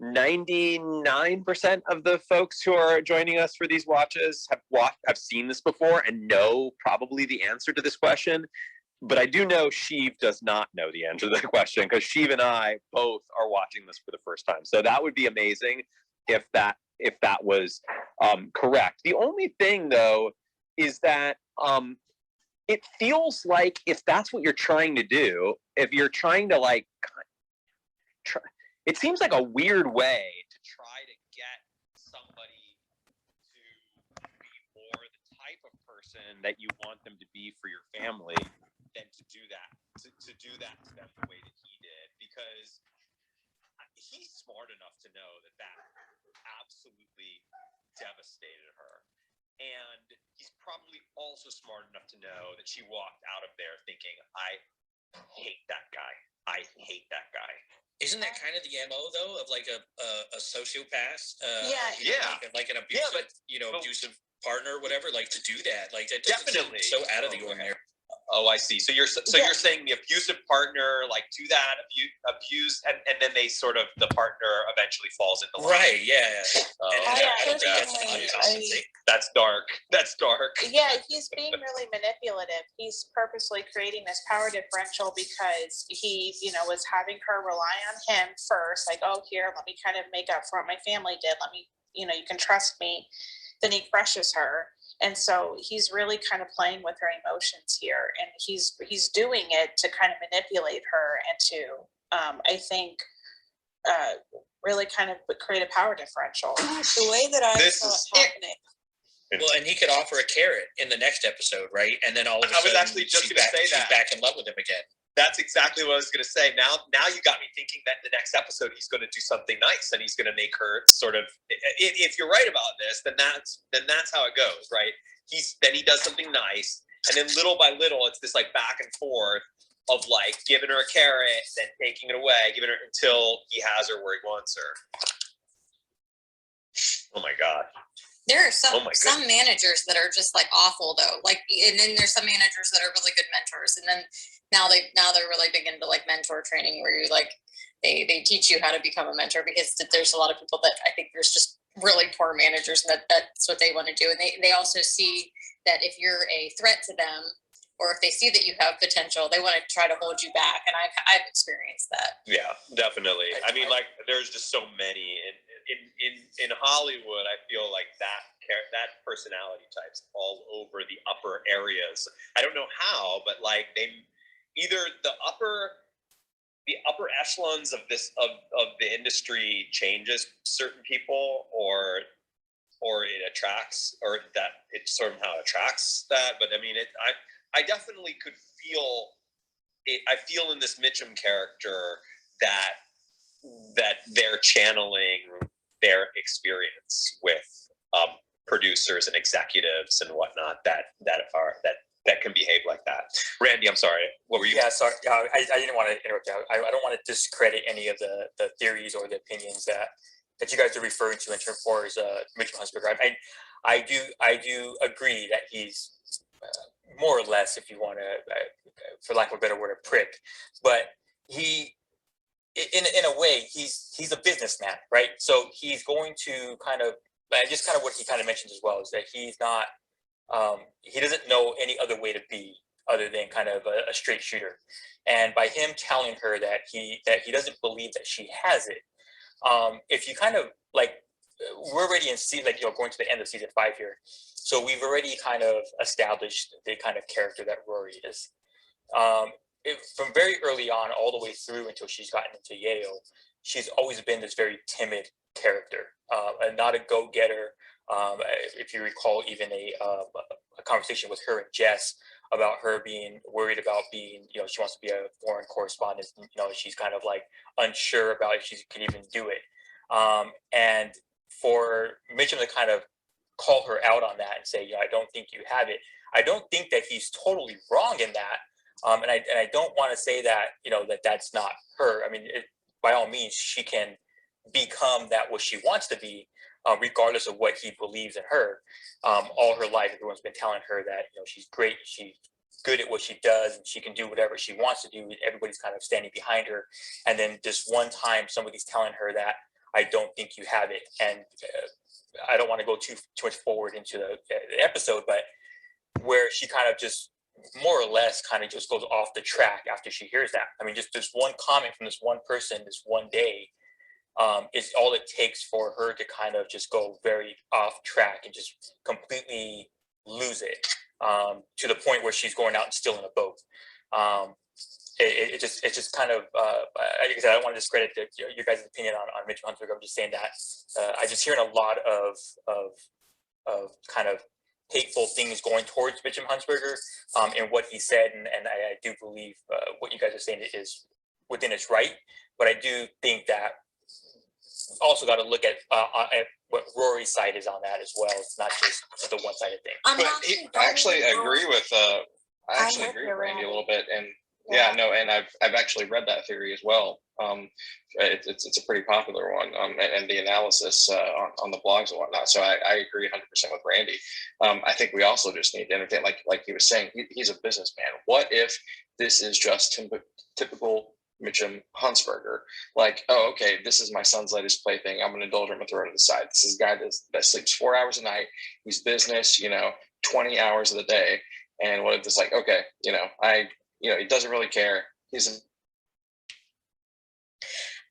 99% of the folks who are joining us for these watches have seen this before and know probably the answer to this question. But I do know Sheev does not know the answer to the question, because Sheev and I both are watching this for the first time. So that would be amazing if that was correct. The only thing, though, is that it feels like if that's what you're trying to do, if you're trying to it seems like a weird way to try to get somebody to be more the type of person that you want them to be for your family than to do that to them the way that he did, because he's smart enough to know that absolutely devastated her. And he's probably also smart enough to know that she walked out of there thinking, I hate that guy. I hate that guy. Isn't that kind of the MO though of like a sociopath? Like an abusive, abusive partner or whatever. Like to do that, like that definitely so out of the ordinary. Oh, I see. So you're saying the abusive partner do that, abuse, and then they sort of, the partner eventually falls into line. Right. Yeah. That's dark. That's dark. Yeah, he's being really manipulative. He's purposely creating this power differential because he, was having her rely on him first. Like, oh, here, let me kind of make up for what my family did. Let me, you can trust me. Then he crushes her. And so he's really kind of playing with her emotions here, and he's doing it to kind of manipulate her and to, I think, really kind of create a power differential. The way that I saw it happening. Well, and he could offer a carrot in the next episode, right? And then all of a sudden, I was actually just going to say that. She's back in love with him again. That's exactly what I was going to say. Now you got me thinking that the next episode he's going to do something nice, and he's going to make her sort of. If you're right about this, then that's how it goes, right? Then he does something nice, and then little by little, it's this back and forth of giving her a carrot, then taking it away, giving her until he has her where he wants her. Oh my God. There are some managers that are just awful though. And then there's some managers that are really good mentors. And then now they're really big into mentor training, where you they teach you how to become a mentor, because there's a lot of people that I think there's just really poor managers, and that's what they want to do. And they also see that if you're a threat to them, or if they see that you have potential, they want to try to hold you back. And I've experienced that. Yeah, definitely. I mean, like, there's just so many in Hollywood. I feel like that personality type's all over the upper areas. I don't know how, but like they either the upper echelons of the industry changes certain people, or it attracts, or that it somehow attracts that. But I mean, I definitely could feel it. I feel in this Mitchum character that they're channeling their experience with producers and executives and whatnot that can behave like that. Randy, I'm sorry. What were you? Yeah, sorry. I didn't want to interrupt you. I don't want to discredit any of the theories or the opinions that you guys are referring to in terms for Mitchum Huntsberger. I do agree that he's more or less, if you want to, for lack of a better word, a prick. But he, in a way, he's a businessman, right? So he's going to kind of, just kind of what he kind of mentions as well, is that he's not, he doesn't know any other way to be other than kind of a straight shooter. And by him telling her that he doesn't believe that she has it, if you kind of like, we're already in going to the end of season 5 here, so we've already kind of established the kind of character that Rory is. From very early on, all the way through until she's gotten into Yale, she's always been this very timid character, and not a go-getter. If you recall, even a conversation with her and Jess about her being worried about being, she wants to be a foreign correspondent. She's kind of like unsure about if she can even do it. And for Mitchum to kind of call her out on that and say, I don't think you have it. I don't think that he's totally wrong in that. And I don't want to say that, that's not her. I mean, by all means, she can become that what she wants to be, regardless of what he believes in her. All her life, everyone's been telling her that, she's great, she's good at what she does, and she can do whatever she wants to do. Everybody's kind of standing behind her. And then just one time, somebody's telling her that, I don't think you have it. And I don't want to go too much forward into the episode, but where she kind of just more or less kind of just goes off the track after she hears that. I mean, just this one comment from this one person, this one day, is all it takes for her to kind of just go very off track and just completely lose it, to the point where she's going out and stealing a boat. It's just kind of, like I said, I don't want to discredit your guys' opinion on Mitchum Huntsberger. I'm just saying that I just hearing a lot of kind of hateful things going towards Mitchum Huntsberger, and what he said, and I do believe what you guys are saying is within its right, but I do think that also got to look at what Rory's side is on that as well. It's not just the one-sided thing. I actually agree with Randy a little bit, and and I've actually read that theory as well. It's a pretty popular one, and the analysis on the blogs and whatnot. So I agree 100% with Randy. I think we also just need to entertain, like he was saying, he's a businessman. What if this is just typical Mitchum Huntsberger? Like, oh, okay, this is my son's latest plaything. I'm an indulger. I'm gonna throw it to the side. This is a guy that sleeps 4 hours a night. He's business, 20 hours of the day. And what if it's like, okay, he doesn't really care. He's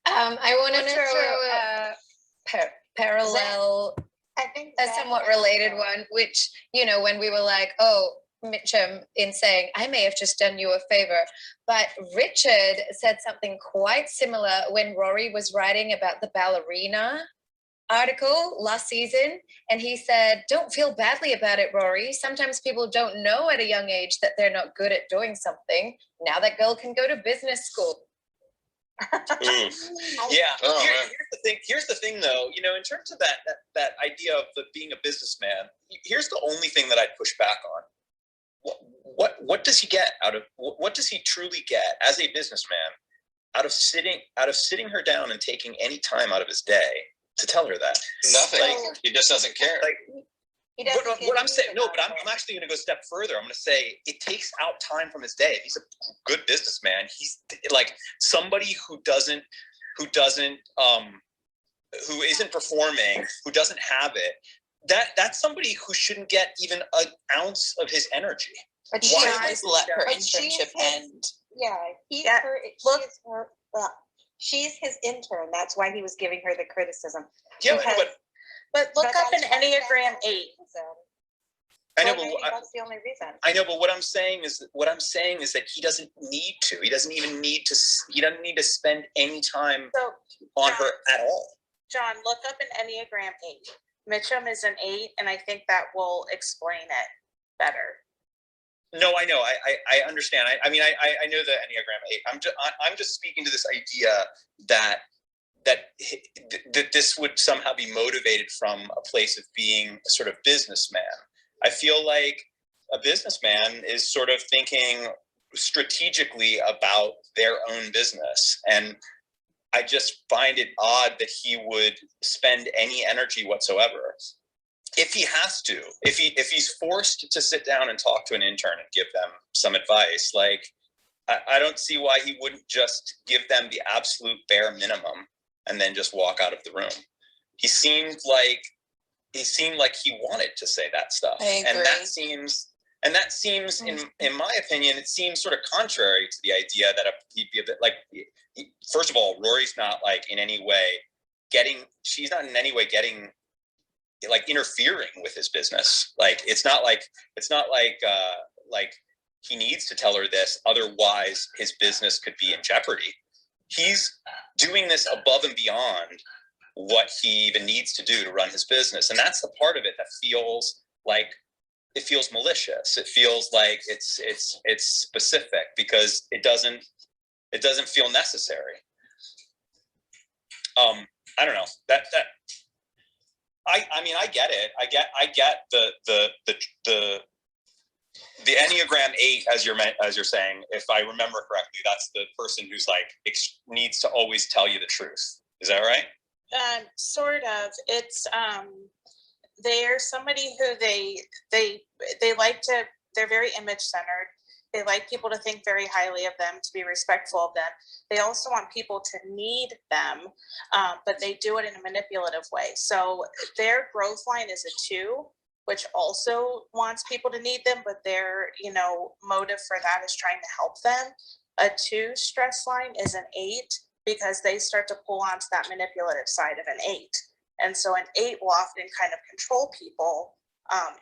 I want to throw a parallel, a somewhat related one, which, when we were like, oh, Mitchum, in saying, I may have just done you a favor, but Richard said something quite similar when Rory was writing about the ballerina article last season, and he said, don't feel badly about it, Rory. Sometimes people don't know at a young age that they're not good at doing something. Now that girl can go to business school. Yeah. Here's the thing though, in terms of that idea of being a businessman, here's the only thing that I'd push back on. What does he get what does he truly get as a businessman out of sitting her down and taking any time out of his day to tell her that? Nothing. He just doesn't care. What I'm saying, no, but I'm actually going to go a step further. I'm going to say it takes out time from his day. If he's a good businessman, he's like somebody who isn't performing, who doesn't have it. That's somebody who shouldn't get even an ounce of his energy. But Why she- just let her But she's internship his- end? Yeah, he's Yeah, her. look- She's his intern. That's why he was giving her the criticism. Yeah, Because- But look but up an that's why that's Enneagram the 8. reason. I know, Well, maybe but that's the only reason. I know, but what I'm saying is that he doesn't need to. He doesn't even need to. He doesn't need to spend any time So, on her at all. John, look up an Enneagram 8. Mitchum is an 8, and I think that will explain it better. No, I know. I understand. I mean, I know the Enneagram 8. I'm just speaking to this idea that this would somehow be motivated from a place of being a sort of businessman. I feel like a businessman is sort of thinking strategically about their own business. And I just find it odd that he would spend any energy whatsoever. If he has to, if he's forced to sit down and talk to an intern and give them some advice, like, I don't see why he wouldn't just give them the absolute bare minimum and then just walk out of the room. He seemed like he wanted to say that stuff. I agree. And that seems in my opinion, it seems sort of contrary to the idea that he'd be a bit like, first of all, Rory's not like in any way she's not in any way getting like interfering with his business. Like, it's not like he needs to tell her this, otherwise his business could be in jeopardy. He's doing this above and beyond what he even needs to do to run his business. And that's the part of it that feels like it feels malicious. It feels like it's specific because it doesn't feel necessary. I don't know that I mean, I get it. I get the Enneagram 8, as you're saying. If I remember correctly, that's the person who's like needs to always tell you the truth. Is that right? Sort of. It's they're somebody who they like to. They're very image centered. They like people to think very highly of them, to be respectful of them. They also want people to need them, but they do it in a manipulative way. So their growth line is a 2, which also wants people to need them, but their motive for that is trying to help them. A 2 stress line is an 8, because they start to pull onto that manipulative side of an 8. And so an 8 will often kind of control people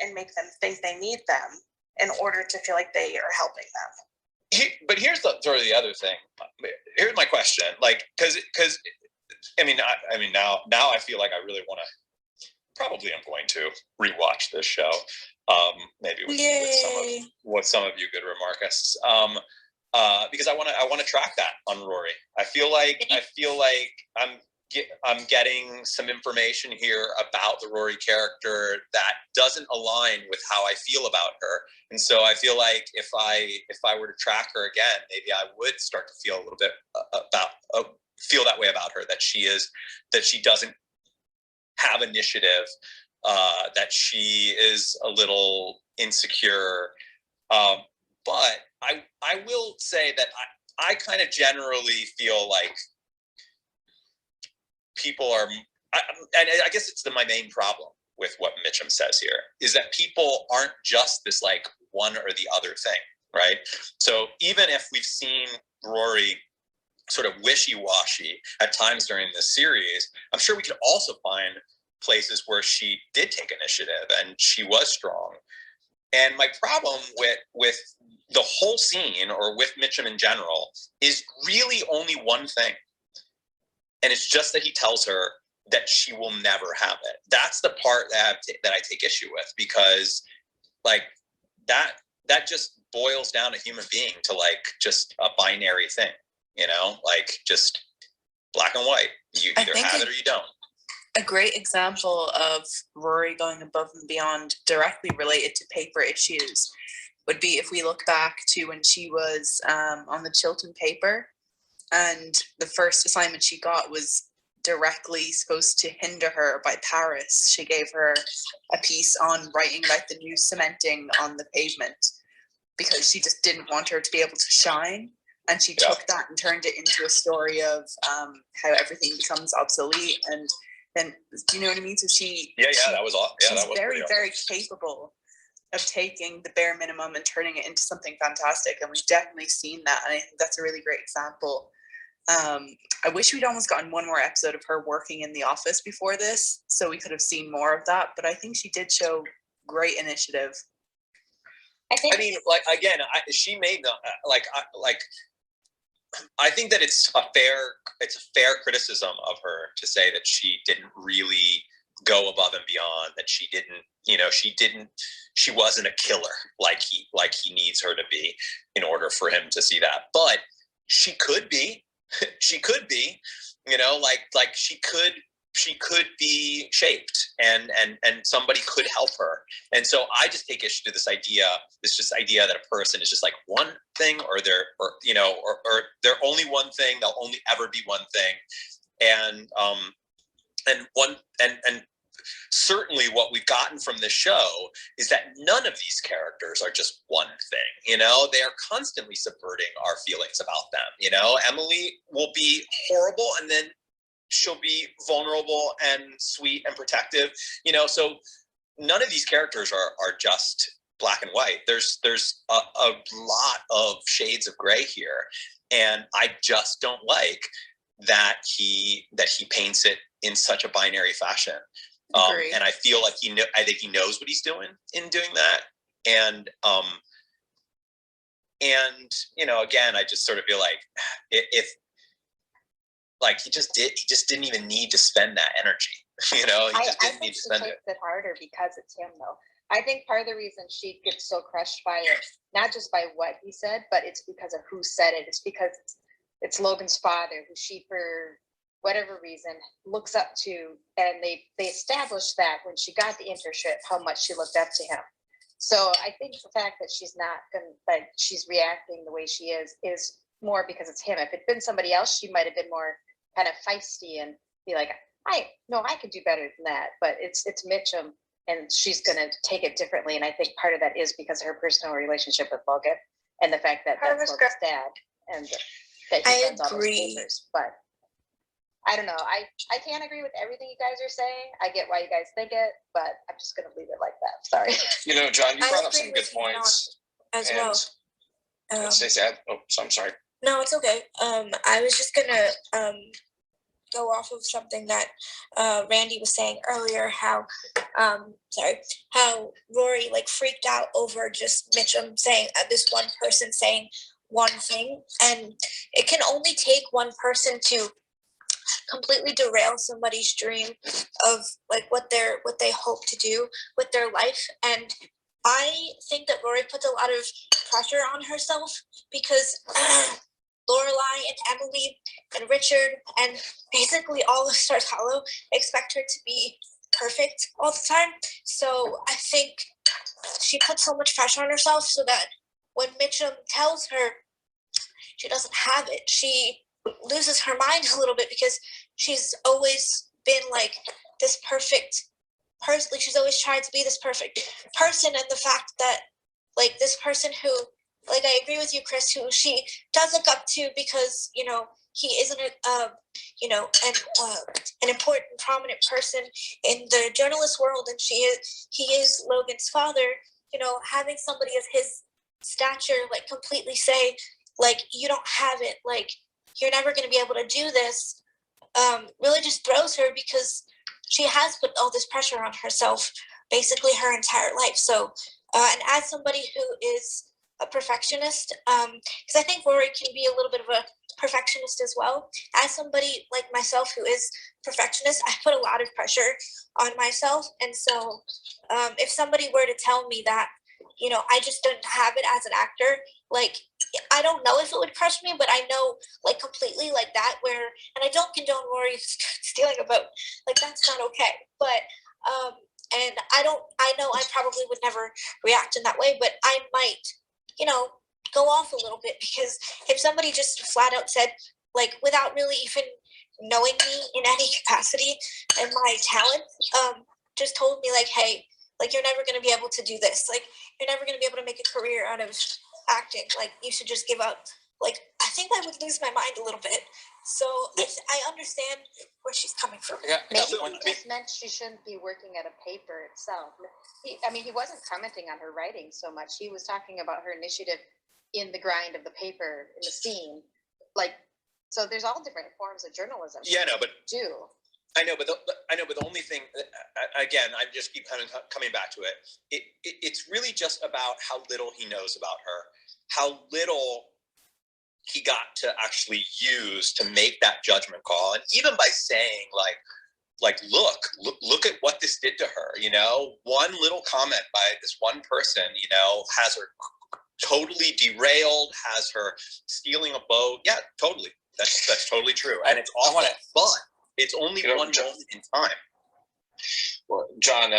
and make them think they need them in order to feel like they are helping them. But here's the other thing. Here's my question. Like, because I mean now I feel like I really want to. Probably I'm going to rewatch this show. Maybe with some of you good remarkists. Because I want to track that on Rory. I feel like I'm getting some information here about the Rory character that doesn't align with how I feel about her, and so I feel like if I were to track her again, maybe I would start to feel a little bit feel that way about her, that she doesn't have initiative, that she is a little insecure. But I will say that I kind of generally feel like people are, and I guess it's my main problem with what Mitchum says here, is that people aren't just this like one or the other thing, right? So even if we've seen Rory sort of wishy-washy at times during this series, I'm sure we could also find places where she did take initiative and she was strong. And my problem with the whole scene, or with Mitchum in general, is really only one thing. And it's just that he tells her that she will never have it. That's the part that I take issue with, because like that just boils down a human being to like just a binary thing, like just black and white. You either have it or you don't. A great example of Rory going above and beyond directly related to paper issues would be if we look back to when she was on the Chilton paper, and the first assignment she got was directly supposed to hinder her by Paris. She gave her a piece on writing about the new cementing on the pavement because she just didn't want her to be able to shine. And she took that and turned it into a story of how everything becomes obsolete. And then, do you know what I mean? So she, that was awesome. Yeah, she's that was very, pretty very capable. of taking the bare minimum and turning it into something fantastic. And we've definitely seen that. And I think that's a really great example. I wish we'd almost gotten one more episode of her working in the office before this, so we could have seen more of that. But I think she did show great initiative. I mean, like, again, she made the I think that it's a fair criticism of her to say that she didn't really go above and beyond, that she wasn't a killer like he needs her to be in order for him to see that. But she could be, she could be be shaped, and somebody could help her. And so I just take issue to this idea that a person is just like one thing, or they're only one thing, they'll only ever be one thing. And certainly what we've gotten from this show is that none of these characters are just one thing. They are constantly subverting our feelings about them. Emily will be horrible, and then she'll be vulnerable and sweet and protective. So none of these characters are just black and white. There's a lot of shades of gray here, and I just don't like that he paints it in such a binary fashion. And I feel like I think he knows what he's doing in doing that. And again, I just sort of feel like if he just didn't even need to spend that energy. He just didn't need to spend it. It harder because it's him, though. I think part of the reason she gets so crushed by it, not just by what he said, but it's because of who said it. It's because it's Logan's father, who she, for whatever reason, looks up to, and they established that when she got the internship, how much she looked up to him. So I think the fact that she's reacting the way she is more because it's him. If it'd been somebody else, she might have been more kind of feisty and be like, I could do better than that. But it's Mitchum, and she's going to take it differently. And I think part of that is because of her personal relationship with Logan, and the fact that that's Logan's dad, and that he runs all those papers. But I don't know. I can't agree with everything you guys are saying. I get why you guys think it, but I'm just going to leave it like that. Sorry. John, you brought up some good points as well. Stacey, so I'm sorry. No, it's okay. I was just gonna go off of something that Randy was saying earlier. How Rory freaked out over just Mitchum saying this one person saying one thing, and it can only take one person to completely derail somebody's dream of what they hope to do with their life. And I think that Rory puts a lot of pressure on herself because Lorelai and Emily and Richard and basically all of Stars Hollow expect her to be perfect all the time. So I think she puts so much pressure on herself so that when Mitchum tells her she doesn't have it, she loses her mind a little bit because she's always been this perfect person. She's always tried to be this perfect person, and the fact that this person who I agree with you, Chris, who she does look up to because he isn't an important, prominent person in the journalist world, and he is Logan's father. Having somebody of his stature completely say you don't have it, you're never going to be able to do this, really just throws her because she has put all this pressure on herself basically her entire life. So and as somebody who is a perfectionist, because I think Rory can be a little bit of a perfectionist as well. As somebody like myself who is perfectionist, I put a lot of pressure on myself. And so if somebody were to tell me that, I just don't have it as an actor, I don't know if it would crush me, but I know completely that where, and I don't condone Rory stealing a vote, that's not okay. But and I know I probably would never react in that way, but I might go off a little bit, because if somebody just flat out said, without really even knowing me in any capacity and my talent, just told me hey, you're never going to be able to do this. You're never going to be able to make a career out of acting. You should just give up. I think I would lose my mind a little bit. So I understand where she's coming from. Yeah, Maybe it just meant she shouldn't be working at a paper itself. He wasn't commenting on her writing so much. He was talking about her initiative in the grind of the paper, in the scene. Like, so there's all different forms of journalism. Yeah, no, but do. I know, but the only thing, again, I just keep coming back to it. It's really just about how little he knows about her, how little he got to actually use to make that judgment call, and even by saying like look at what this did to her. You know, one little comment by this one person, you know, has her totally derailed, has her stealing a boat. Yeah, totally. That's totally true, and it's awful. But it's only one moment in time. Well, John,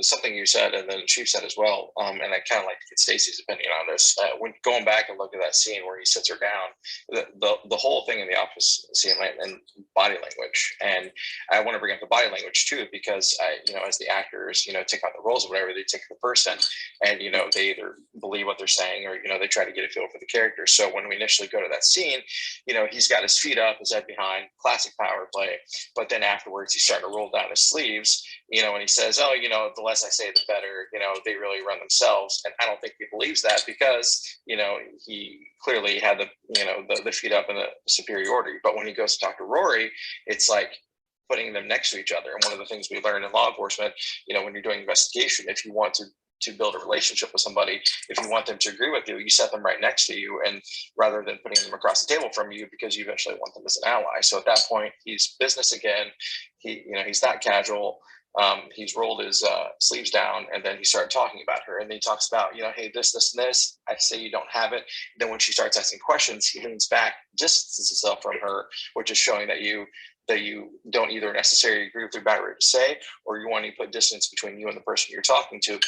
something you said, and then Chief said as well, and I kind of like to get Stacey's opinion on this. When going back and look at that scene where he sits her down, the whole thing in the office scene and body language, and I want to bring up the body language too, because as the actors, take on the roles or whatever, they take the person, and they either believe what they're saying or they try to get a feel for the character. So when we initially go to that scene, he's got his feet up, his head behind, classic power play, but then afterwards he's starting to roll down his sleeves. And he says, oh, the less I say, the better, they really run themselves. And I don't think he believes that because, he clearly had the feet up in the superiority. But when he goes to talk to Rory, it's like putting them next to each other. And one of the things we learn in law enforcement, when you're doing investigation, if you want to build a relationship with somebody, if you want them to agree with you, you set them right next to you, and rather than putting them across the table from you, because you eventually want them as an ally. So at that point, he's business again. He's that casual. He's rolled his sleeves down, and then he started talking about her, and then he talks about, hey, this, and this. I say you don't have it. Then when she starts asking questions, he leans back, distances himself from her, which is showing that you don't either necessarily agree with her about what to say, or you want to put distance between you and the person you're talking to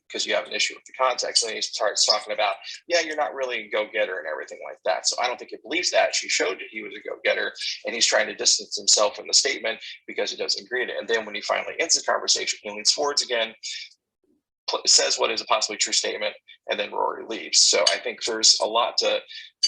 because you have an issue with the context. And then he starts talking about, yeah, you're not really a go-getter and everything like that. So I don't think he believes that. She showed that he was a go-getter, and he's trying to distance himself from the statement because he doesn't agree to it. And then when he finally ends the conversation, he leans forwards again, says what is a possibly true statement, and then Rory leaves. So I think there's a lot to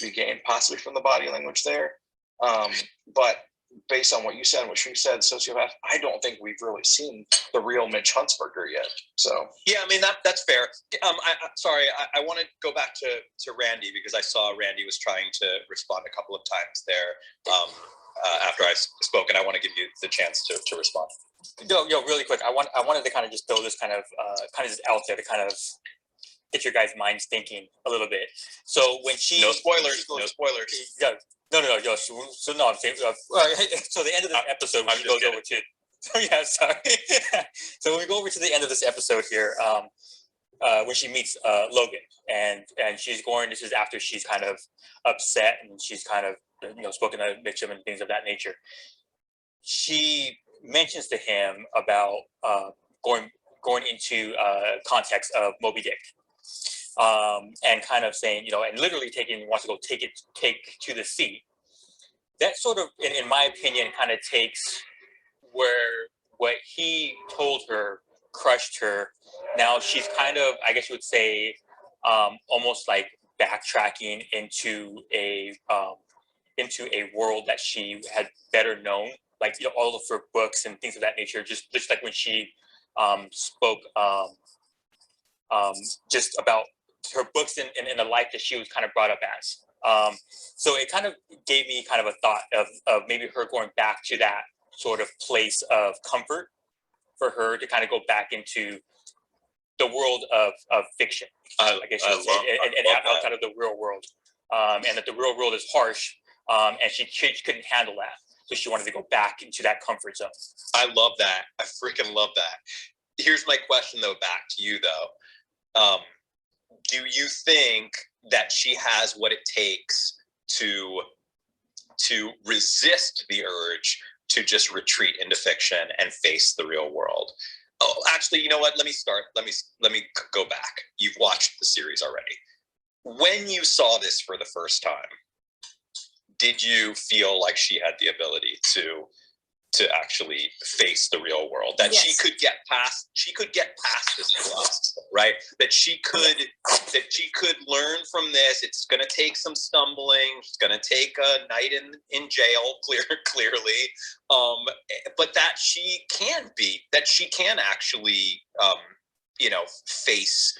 be gained possibly from the body language there. But based on what you said and what she said, sociopath, I don't think we've really seen the real Mitch Huntsberger yet. So yeah, I mean that's fair. I want to go back to Randy, because I saw Randy was trying to respond a couple of times there after I spoke, and I want to give you the chance to respond. Yo, really quick. I wanted to kind of just throw this kind of just out there to kind of get your guys' minds thinking a little bit. So when no spoilers. Yeah. No. So no, I'm saying. So the end of the episode, when she goes over to. Yeah, sorry. So when we go over to the end of this episode here, when she meets Logan, and she's going. This is after she's kind of upset, and she's kind of spoken to Mitchum and things of that nature. She mentions to him about going into context of Moby Dick. And kind of saying, and literally wants to go take to the sea. That sort of, in my opinion, kind of takes where what he told her crushed her. Now she's kind of, I guess you would say, almost like backtracking into a world that she had better known, like all of her books and things of that nature. Just like when she spoke just about her books and the life that she was kind of brought up as. So it kind of gave me kind of a thought of maybe her going back to that sort of place of comfort for her to kind of go back into the world of fiction, I guess you would say, and outside of the real world. And that the real world is harsh, and she couldn't handle that. So she wanted to go back into that comfort zone. I love that. I freaking love that. Here's my question, though, back to you, though. Do you think that she has what it takes to resist the urge to just retreat into fiction and face the real world? Oh, actually, you know what? Let me start. Let me go back. You've watched the series already. When you saw this for the first time, did you feel like she had the ability to to actually face the real world, that she could get past this loss, right? That she could learn from this. It's going to take some stumbling. It's going to take a night in jail, clearly. But that she can actually, face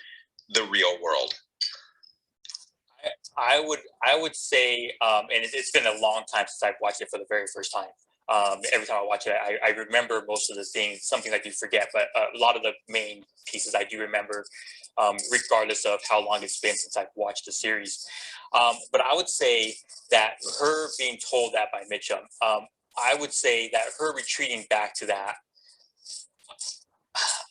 the real world. I would say, and it's been a long time since I've watched it for the very first time. Every time I watch it, I remember most of the things. Some things I do forget, but a lot of the main pieces I do remember, regardless of how long it's been since I've watched the series. But I would say that her being told that by Mitchum, I would say that her retreating back to that,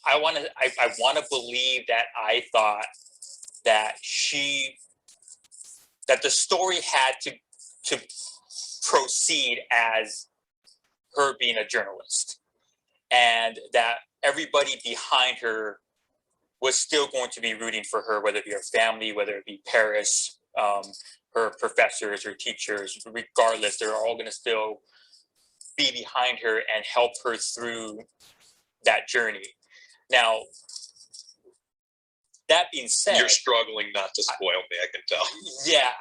I want to believe that I thought that that the story had to proceed as her being a journalist, and that everybody behind her was still going to be rooting for her, whether it be her family, whether it be Paris, her professors, her teachers, regardless, they're all going to still be behind her and help her through that journey. Now, that being said, you're struggling not to spoil me, I can tell. Yeah,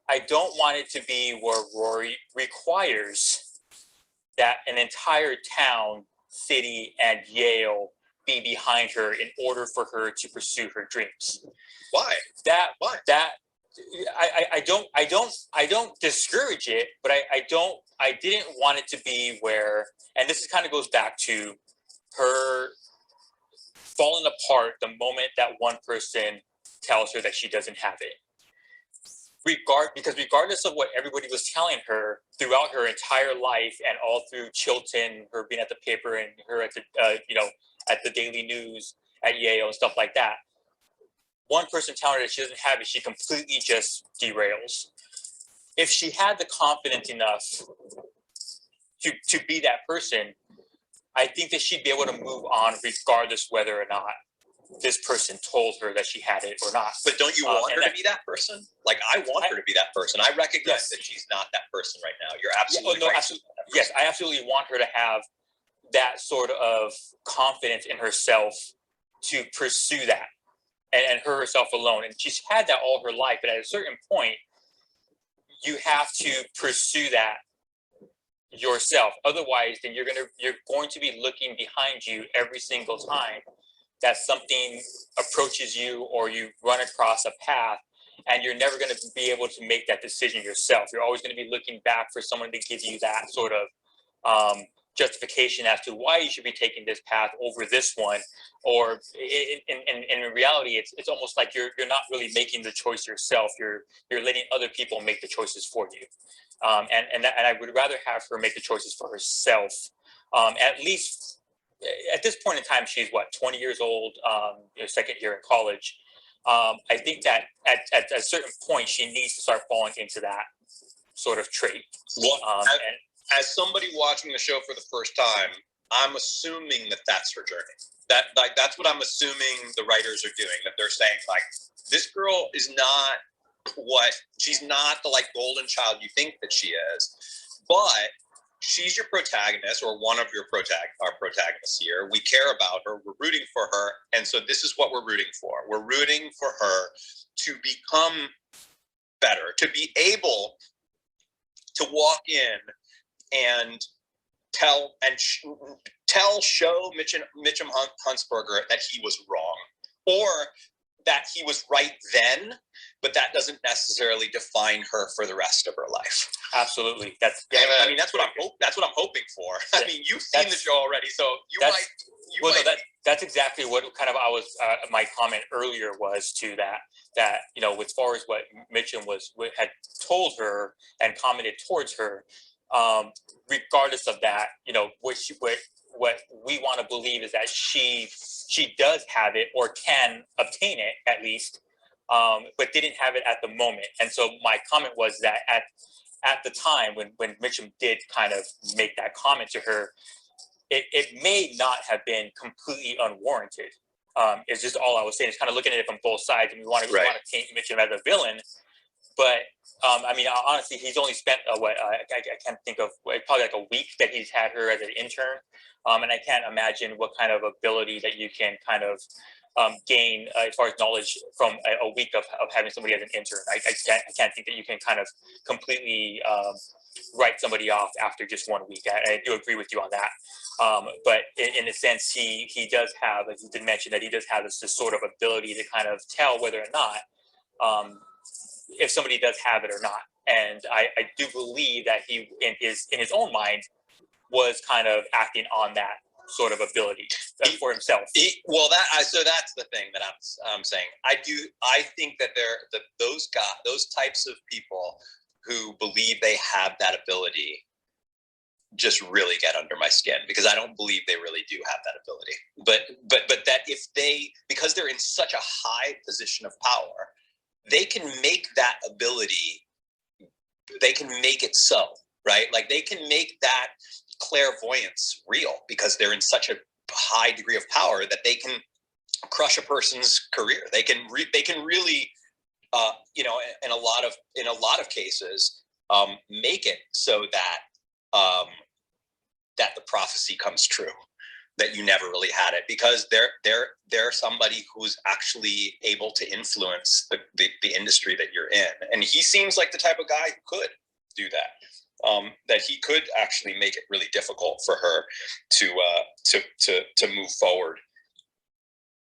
I don't want it to be where Rory requires that an entire town, city, and Yale be behind her in order for her to pursue her dreams. Why? Why? I don't discourage it, but I didn't want it to be where, and this kind of goes back to her falling apart the moment that one person tells her that she doesn't have it. Because regardless of what everybody was telling her throughout her entire life and all through Chilton, her being at the paper and her at the at the Daily News at Yale and stuff like that, one person telling her that she doesn't have it, she completely just derails. If she had the confidence enough to be that person, I think that she'd be able to move on regardless whether or not this person told her that she had it or not. But don't you want her to be that person? Like, I want her to be that person. I recognize that she's not that person right now. You're absolutely right. Yes, I absolutely want her to have that sort of confidence in herself to pursue that, and herself alone. And she's had that all her life, but at a certain point, you have to pursue that yourself. Otherwise, then you're going to be looking behind you every single time that something approaches you or you run across a path, and you're never going to be able to make that decision yourself. You're always going to be looking back for someone to give you that sort of justification as to why you should be taking this path over this one. Or in reality, it's almost like you're not really making the choice yourself. You're letting other people make the choices for you. And I would rather have her make the choices for herself. At least at this point in time, she's 20 years old, second year in college. I think that at a certain point, she needs to start falling into that sort of trait. Well, as somebody watching the show for the first time, I'm assuming that that's her journey. That's what I'm assuming the writers are doing. That they're saying, like, this girl is not she's not the golden child you think that she is, but she's your protagonist, or one of our protagonists here. We care about her. We're rooting for her, and so this is what we're rooting for. We're rooting for her to become better, to be able to walk in and show Mitchum Huntsberger that he was wrong, or that he was right then, but that doesn't necessarily define her for the rest of her life. Absolutely, that's what I'm hoping for. I mean, you've seen the show already, so that's exactly what kind of my comment earlier was to that as far as what Mitchum had told her and commented towards her. Regardless of that, what we want to believe is that she does have it, or can obtain it at least, but didn't have it at the moment. And so my comment was that at the time when Mitchum did kind of make that comment to her, it may not have been completely unwarranted. It's just all I was saying. It's kind of looking at it from both sides, and we want to paint Mitchum as a villain. But I mean, honestly, he's only spent I can't think of probably like a week that he's had her as an intern, and I can't imagine what kind of ability that you can kind of gain as far as knowledge from a week of having somebody as an intern. I can't think that you can kind of completely write somebody off after just 1 week. I do agree with you on that. But in a sense, he does have, as you did mention, that he does have this sort of ability to kind of tell whether or not if somebody does have it or not. And I do believe that he, in his own mind, was kind of acting on that sort of ability for himself. So that's the thing that I'm saying. I think that those types of people who believe they have that ability just really get under my skin, because I don't believe they really do have that ability. But that if because they're in such a high position of power, they can make that ability, they can make it so, right? Like they can make that clairvoyance real because they're in such a high degree of power that they can crush a person's career. They can really, in a lot of cases, make it so that that the prophecy comes true, that you never really had it, because they're somebody who's actually able to influence the industry that you're in. And he seems like the type of guy who could do that, that he could actually make it really difficult for her to move forward.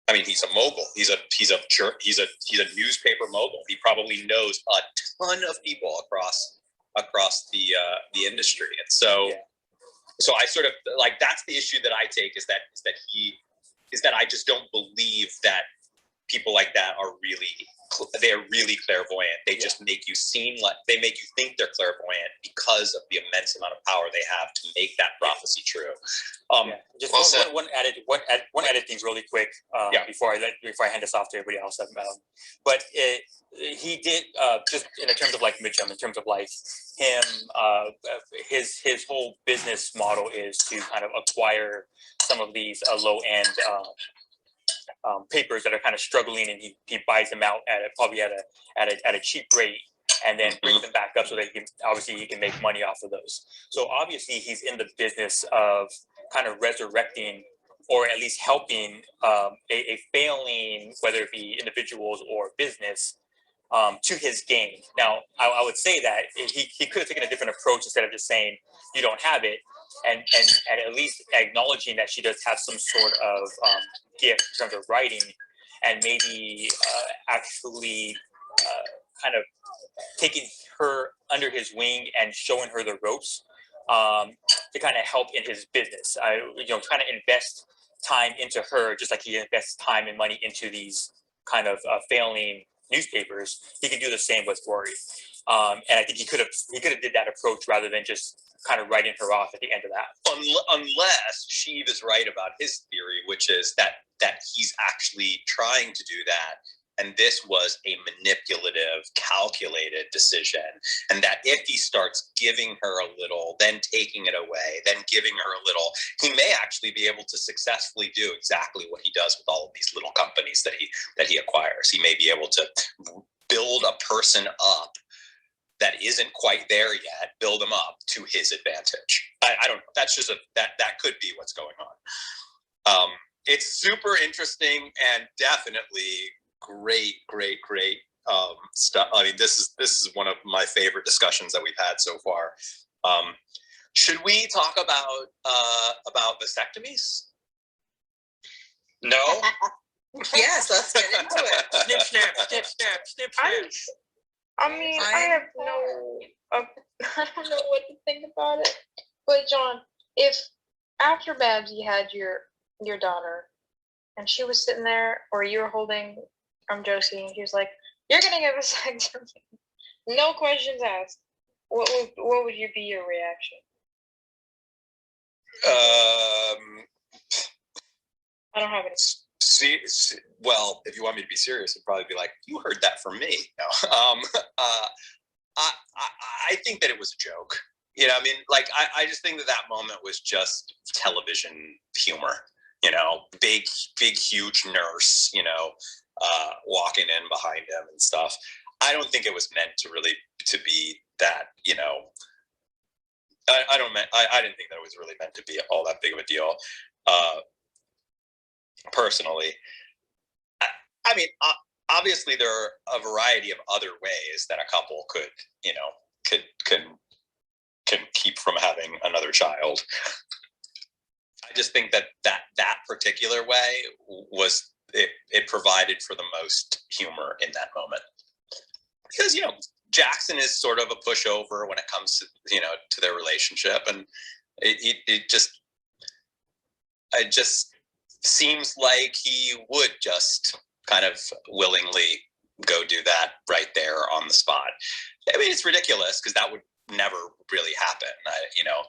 I mean, he's a mogul. He's a newspaper mogul. He probably knows a ton of people across the industry. And so I sort of like, that's the issue that I take, is that I just don't believe that people like that are they're really clairvoyant. They just make you they make you think they're clairvoyant because of the immense amount of power they have to make that prophecy true. Just one added thing really quick before I hand this off to everybody else. But he did just in terms of like Mitchum, in terms of like him, his whole business model is to kind of acquire some of these low end papers that are kind of struggling, and he buys them out probably at a cheap rate, and then brings them back up so that he can make money off of those. So obviously he's in the business of kind of resurrecting, or at least helping a failing, whether it be individuals or business, to his gain. Now, I would say that he could have taken a different approach instead of just saying you don't have it, and at least acknowledging that she does have some sort of gift in terms of writing, and maybe actually kind of taking her under his wing and showing her the ropes to kind of help in his business. Trying to invest time into her, just like he invests time and money into these kind of failing newspapers. He can do the same with Rory, and I think he could have did that approach rather than just kind of writing her off at the end of that. Unless Sheev is right about his theory, which is that he's actually trying to do that, and this was a manipulative, calculated decision, and that if he starts giving her a little, then taking it away, then giving her a little, he may actually be able to successfully do exactly what he does with all of these little companies that he acquires. He may be able to build a person up that isn't quite there yet, build them up to his advantage. I don't know. That's just that could be what's going on. It's super interesting and definitely great stuff. I mean, this is one of my favorite discussions that we've had so far. Should we talk about vasectomies? No. Yes, let's get into it. Snip, snap, snip, snap, snip, snap. I have no, I don't know what to think about it. But John, if after Babs you had your daughter, and she was sitting there, or you were holding Josie, and he was like, "You're gonna get a vasectomy," no questions asked, what would be your reaction? I don't have any. Well, if you want me to be serious, it'd probably be like, "You heard that from me." No. I think that it was a joke. I mean, like, I just think that moment was just television humor. Big, huge nurse, walking in behind him and stuff. I don't think it was meant to really to be that, you know. I didn't think that it was really meant to be all that big of a deal. Personally, I mean, obviously there are a variety of other ways that a couple could, you know, can keep from having another child. I just think that particular way was it provided for the most humor in that moment, because, you know, Jackson is sort of a pushover when it comes to, you know, to their relationship, and it just seems like he would just kind of willingly go do that right there on the spot. I mean, it's ridiculous because that would never really happen, you know,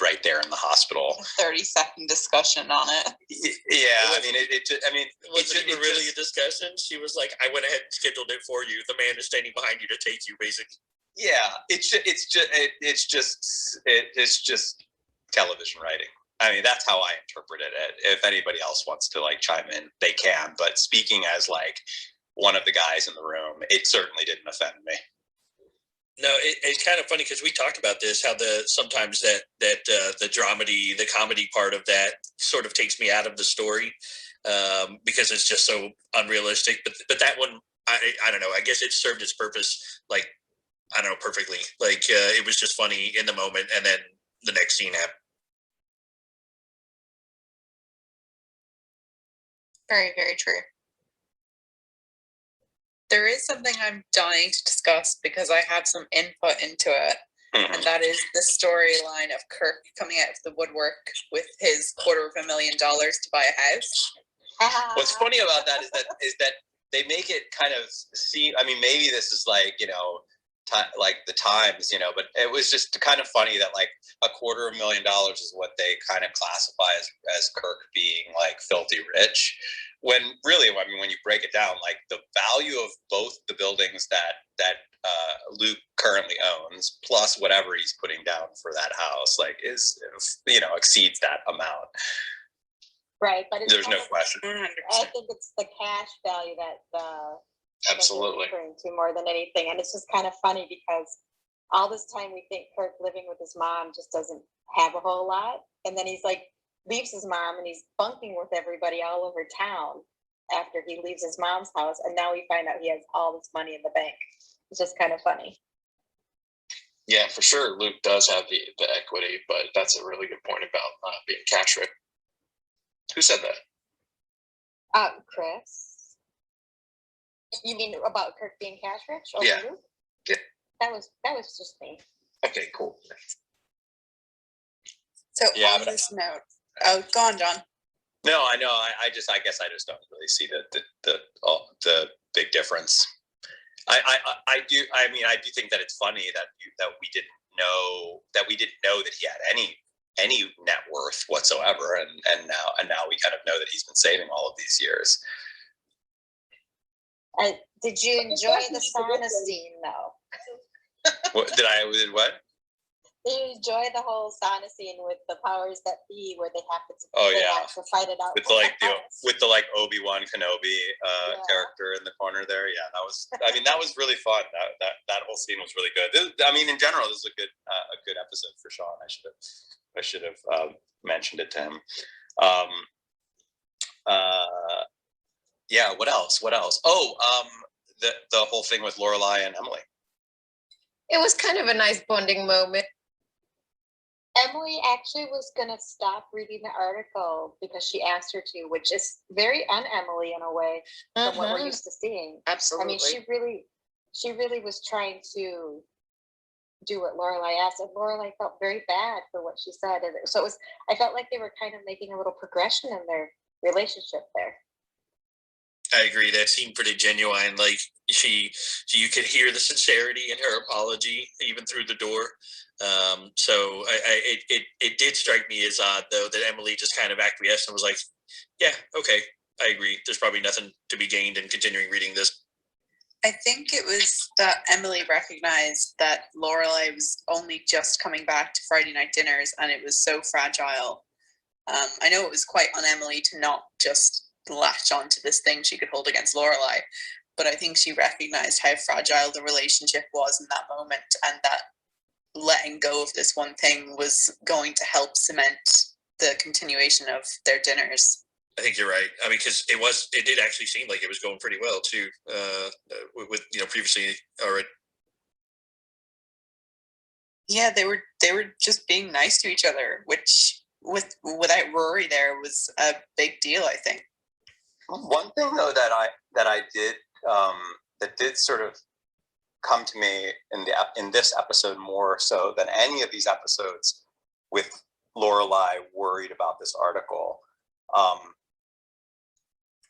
right there in the hospital. 30-second discussion on it. Yeah, I mean, Wasn't even really a discussion. She was like, I went ahead and scheduled it for you. The man is standing behind you to take you, basically. Yeah, it's just television writing. I mean, that's how I interpreted it. If anybody else wants to like chime in, they can. But speaking as like one of the guys in the room, it certainly didn't offend me. No, it's kind of funny because we talked about this, how sometimes the dramedy, the comedy part of that sort of takes me out of the story because it's just so unrealistic. But that one, I don't know. I guess it served its purpose, like, I don't know, perfectly. Like it was just funny in the moment, and then the next scene happened. Very, very true. There is something I'm dying to discuss because I had some input into it, and that is the storyline of Kirk coming out of the woodwork with his $250,000 to buy a house. What's funny about that is that they make it kind of seem, I mean, maybe this is like, you know, like the times, you know, but it was just kind of funny that like $250,000 is what they kind of classify as Kirk being like filthy rich, when really, I mean, when you break it down, like the value of both the buildings that Luke currently owns plus whatever he's putting down for that house, like is, you know, exceeds that amount. Right, but there's no question. I think it's the cash value that absolutely referring to more than anything, and it's just kind of funny because all this time we think Kirk living with his mom just doesn't have a whole lot, and then he's like leaves his mom and he's bunking with everybody all over town after he leaves his mom's house, and now we find out he has all this money in the bank. It's just kind of funny. Yeah, for sure. Luke does have the equity, but that's a really good point about being cash rich. Who said that? Chris. You mean about Kirk being cash rich? Yeah. Luke? Yeah. That was just me. Okay, cool. So yeah, on this note, oh, go on, John. No, I know. I guess I just don't really see the big difference. I do. I mean, I do think that it's funny that we didn't know that he had any net worth whatsoever, and now we kind of know that he's been saving all of these years. Did you enjoy the sauna scene though? What did what? Did you enjoy the whole sauna scene with the powers that be, where they have to fight it out with the Obi-Wan Kenobi character in the corner there? Yeah, that was really fun. That whole scene was really good. I mean, in general, this is a good episode for Sean. I should have mentioned it to him. Yeah. What else? Oh, the whole thing with Lorelai and Emily. It was kind of a nice bonding moment. Emily actually was going to stop reading the article because she asked her to, which is very un-Emily in a way from what we're used to seeing. Absolutely. I mean, she really was trying to do what Lorelai asked, and Lorelai felt very bad for what she said. And so I felt like they were kind of making a little progression in their relationship there. I agree. That seemed pretty genuine. Like you could hear the sincerity in her apology even through the door. So it did strike me as odd though that Emily just kind of acquiesced and was like, "Yeah, okay, I agree. There's probably nothing to be gained in continuing reading this." I think it was that Emily recognized that Lorelai was only just coming back to Friday night dinners, and it was so fragile. I know it was quite on Emily to not just latch onto this thing she could hold against Lorelai. But I think she recognized how fragile the relationship was in that moment, and that letting go of this one thing was going to help cement the continuation of their dinners. I think you're right. I mean, because it did actually seem like it was going pretty well too. With previously already. Yeah, they were just being nice to each other, which without Rory there was a big deal, I think. One thing though that I did that did sort of come to me in this episode more so than any of these episodes, with Lorelai worried about this article,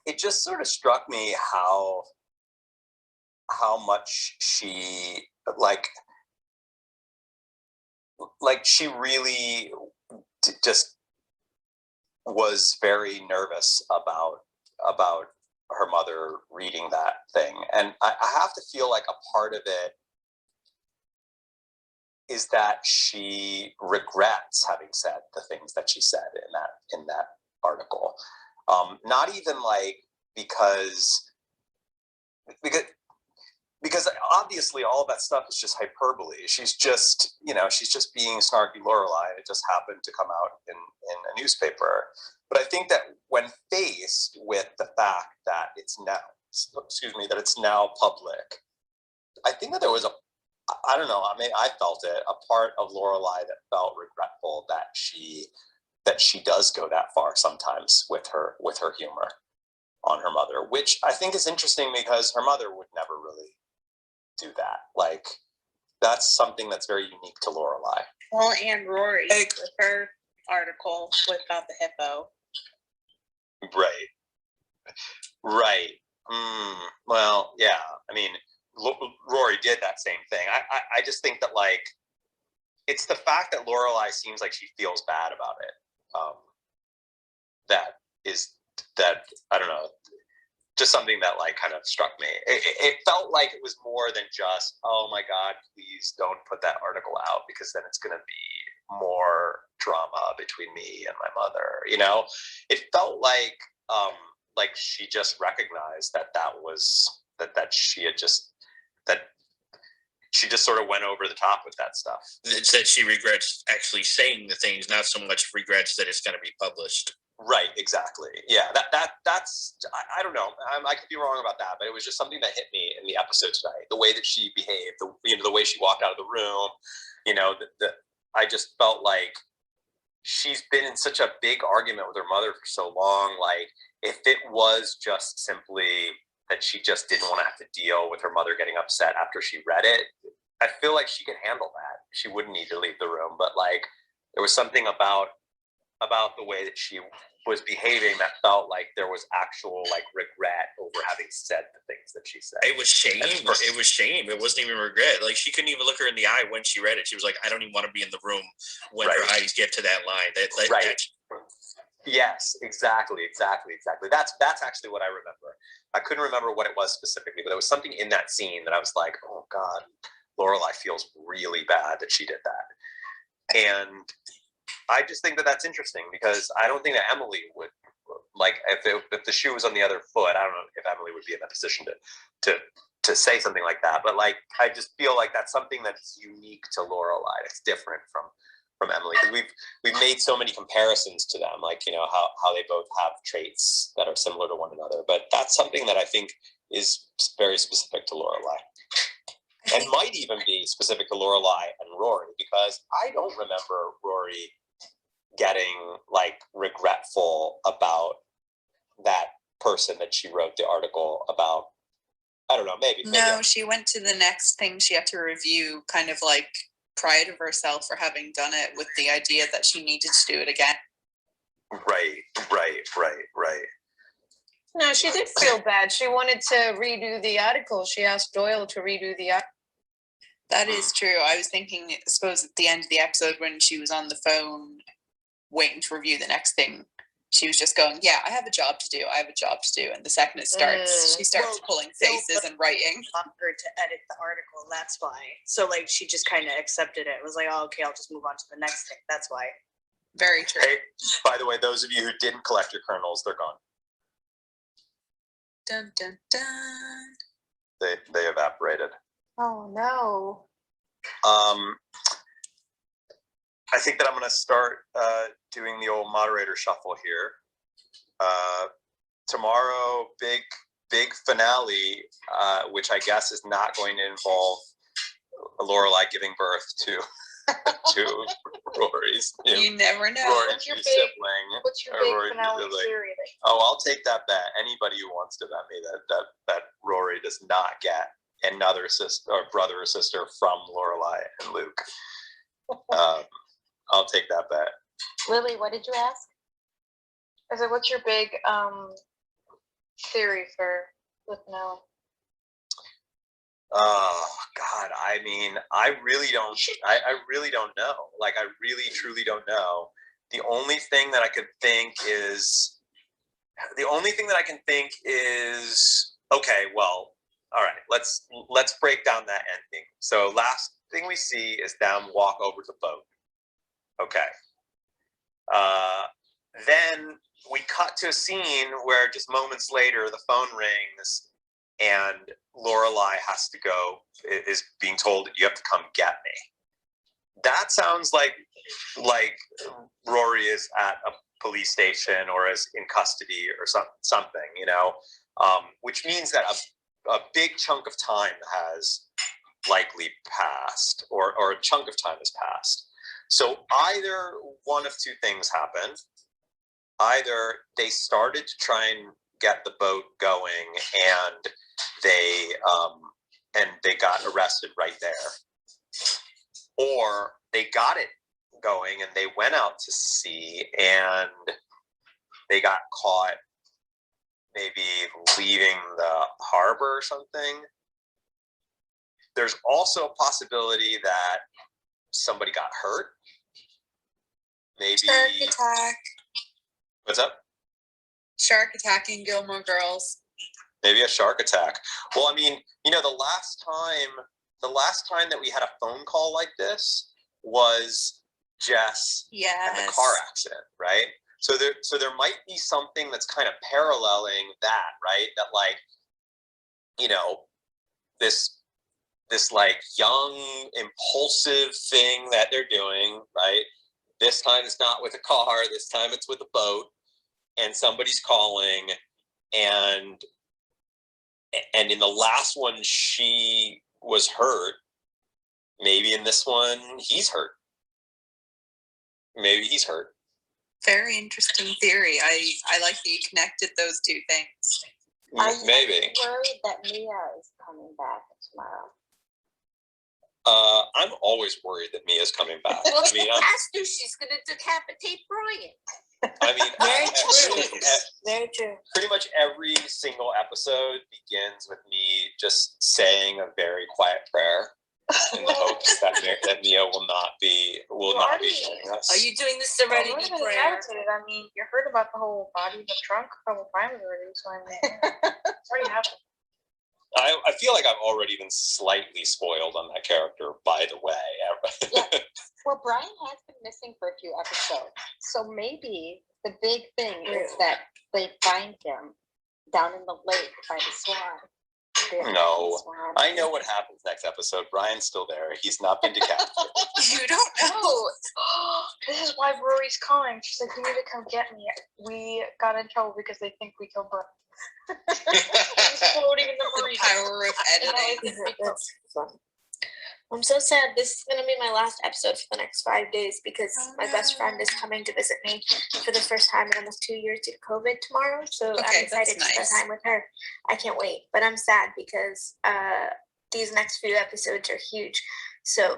it just sort of struck me how much she like she really just was very nervous about her mother reading that thing. And I have to feel like a part of it is that she regrets having said the things that she said in that article. Not even like because obviously all of that stuff is just hyperbole. She's just being snarky Lorelai, and it just happened to come out in a newspaper. But I think that when faced with the fact that it's now public, I think that there was I don't know, I mean, I felt it, a part of Lorelai that felt regretful that she does go that far sometimes with her humor on her mother, which I think is interesting because her mother would never really do that. Like, that's something that's very unique to Lorelai. Well, and Rory with her article about the hippo. Right. Well, yeah. I mean, Rory did that same thing. I just think that like it's the fact that Lorelai seems like she feels bad about it. That I don't know. Just something that like kind of struck me. It felt like it was more than just, oh my God, please don't put that article out because then it's going to be more drama between me and my mother. It felt like she just recognized that she just sort of went over the top with that stuff. It's that she regrets actually saying the things, not so much regrets that it's going to be published. Right, exactly. Yeah, that's I don't know. I could be wrong about that, but it was just something that hit me in the episode tonight. The way that she behaved, the way she walked out of the room. I just felt like she's been in such a big argument with her mother for so long. Like, if it was just simply that she just didn't want to have to deal with her mother getting upset after she read it, I feel like she could handle that. She wouldn't need to leave the room. But like, there was something about the way that she was behaving that felt like there was actual like regret over having said the things that she said. It was shame. It was shame. It wasn't even regret. Like, she couldn't even look her in the eye when she read it. She was like, I don't even want to be in the room when her eyes get to that line. Yes, exactly. That's actually what I remember. I couldn't remember what it was specifically, but there was something in that scene that I was like, oh God, Lorelai feels really bad that she did that. And I just think that that's interesting because I don't think that Emily would, like, if the shoe was on the other foot, I don't know if Emily would be in that position to say something like that. But like, I just feel like that's something that's unique to Lorelai. It's different from Emily, because we've made so many comparisons to them, like, how they both have traits that are similar to one another. But that's something that I think is very specific to Lorelai. And might even be specific to Lorelai and Rory, because I don't remember Rory getting like regretful about that person that she wrote the article about. I don't know, maybe. No, she went to the next thing she had to review, kind of like pride of herself for having done it, with the idea that she needed to do it again. Right. No, she did feel bad. She wanted to redo the article. She asked Doyle to redo the article. That is true. I was thinking, I suppose, at the end of the episode when she was on the phone waiting to review the next thing, she was just going, yeah, I have a job to do. And the second it starts, she starts pulling faces and writing. Want her to edit the article, that's why. So like, she just kind of accepted it. It was like, oh, okay, I'll just move on to the next thing. That's why. Very true. Hey, by the way, those of you who didn't collect your kernels, they're gone. Dun dun dun. They evaporated. Oh no. I think that I'm going to start doing the old moderator shuffle here. Tomorrow, big finale, which I guess is not going to involve Lorelai giving birth to Rory's. You never know. Rory's new sibling. What's your or big Rory's new finale sibling. theory? Oh, I'll take that bet. Anybody who wants to bet me that Rory does not get another sister or brother or sister from Lorelai and Luke. I'll take that bet. Lily, what did you ask? I said, what's your big theory for the finale? Oh God, I mean, I really don't know. Like, I really, truly don't know. The only thing that I can think is, okay, well, all right, let's break down that ending. So last thing we see is them walk over the boat. Okay. Then we cut to a scene where just moments later the phone rings and Lorelai has to go, is being told you have to come get me. That sounds like Rory is at a police station or is in custody or something, you know, which means that a big chunk of time has likely passed or a chunk of time has passed. So either one of two things happened. Either they started to try and get the boat going and they got arrested right there, or they got it going and they went out to sea and they got caught maybe leaving the harbor or something. There's also a possibility that somebody got hurt. Maybe. Shark attack. What's up? Shark attacking Gilmore Girls. Maybe a shark attack. Well, I mean, you know, the last time that we had a phone call like this was Jess and the car accident, right? So there might be something that's kind of paralleling that, right? That, like, you know, this like young impulsive thing that they're doing, right? This time it's not with a car, this time it's with a boat, and somebody's calling, and in the last one she was hurt. Maybe in this one he's hurt. Maybe he's hurt. Very interesting theory. I like that you connected those two things. Maybe. Are you worried that Mia is coming back tomorrow? I'm always worried that Mia's coming back. Well, I mean, has to. She's going to decapitate Brian. I mean, Very true. Pretty much every single episode begins with me just saying a very quiet prayer in the hopes that Mia will not be joining us. Are you doing the serenity prayer? I mean, you heard about the whole body in the trunk a couple times already, so I mean, it's already happened. I feel like I've already been slightly spoiled on that character, by the way. Yeah. Well, Brian has been missing for a few episodes, so maybe the big thing is that they find him down in the lake by the swan. No, I know what happens next episode. Brian's still there. He's not been decapitated. You don't know. This is why Rory's calling. She's like, you need to come get me. We got in trouble because they think we killed Brian. Floating in the marina. Power of editing. That's fun. I'm so sad. This is going to be my last episode for the next 5 days because my best friend is coming to visit me for the first time in almost 2 years due to COVID tomorrow. So I'm excited to spend time with her. I can't wait. But I'm sad because these next few episodes are huge. So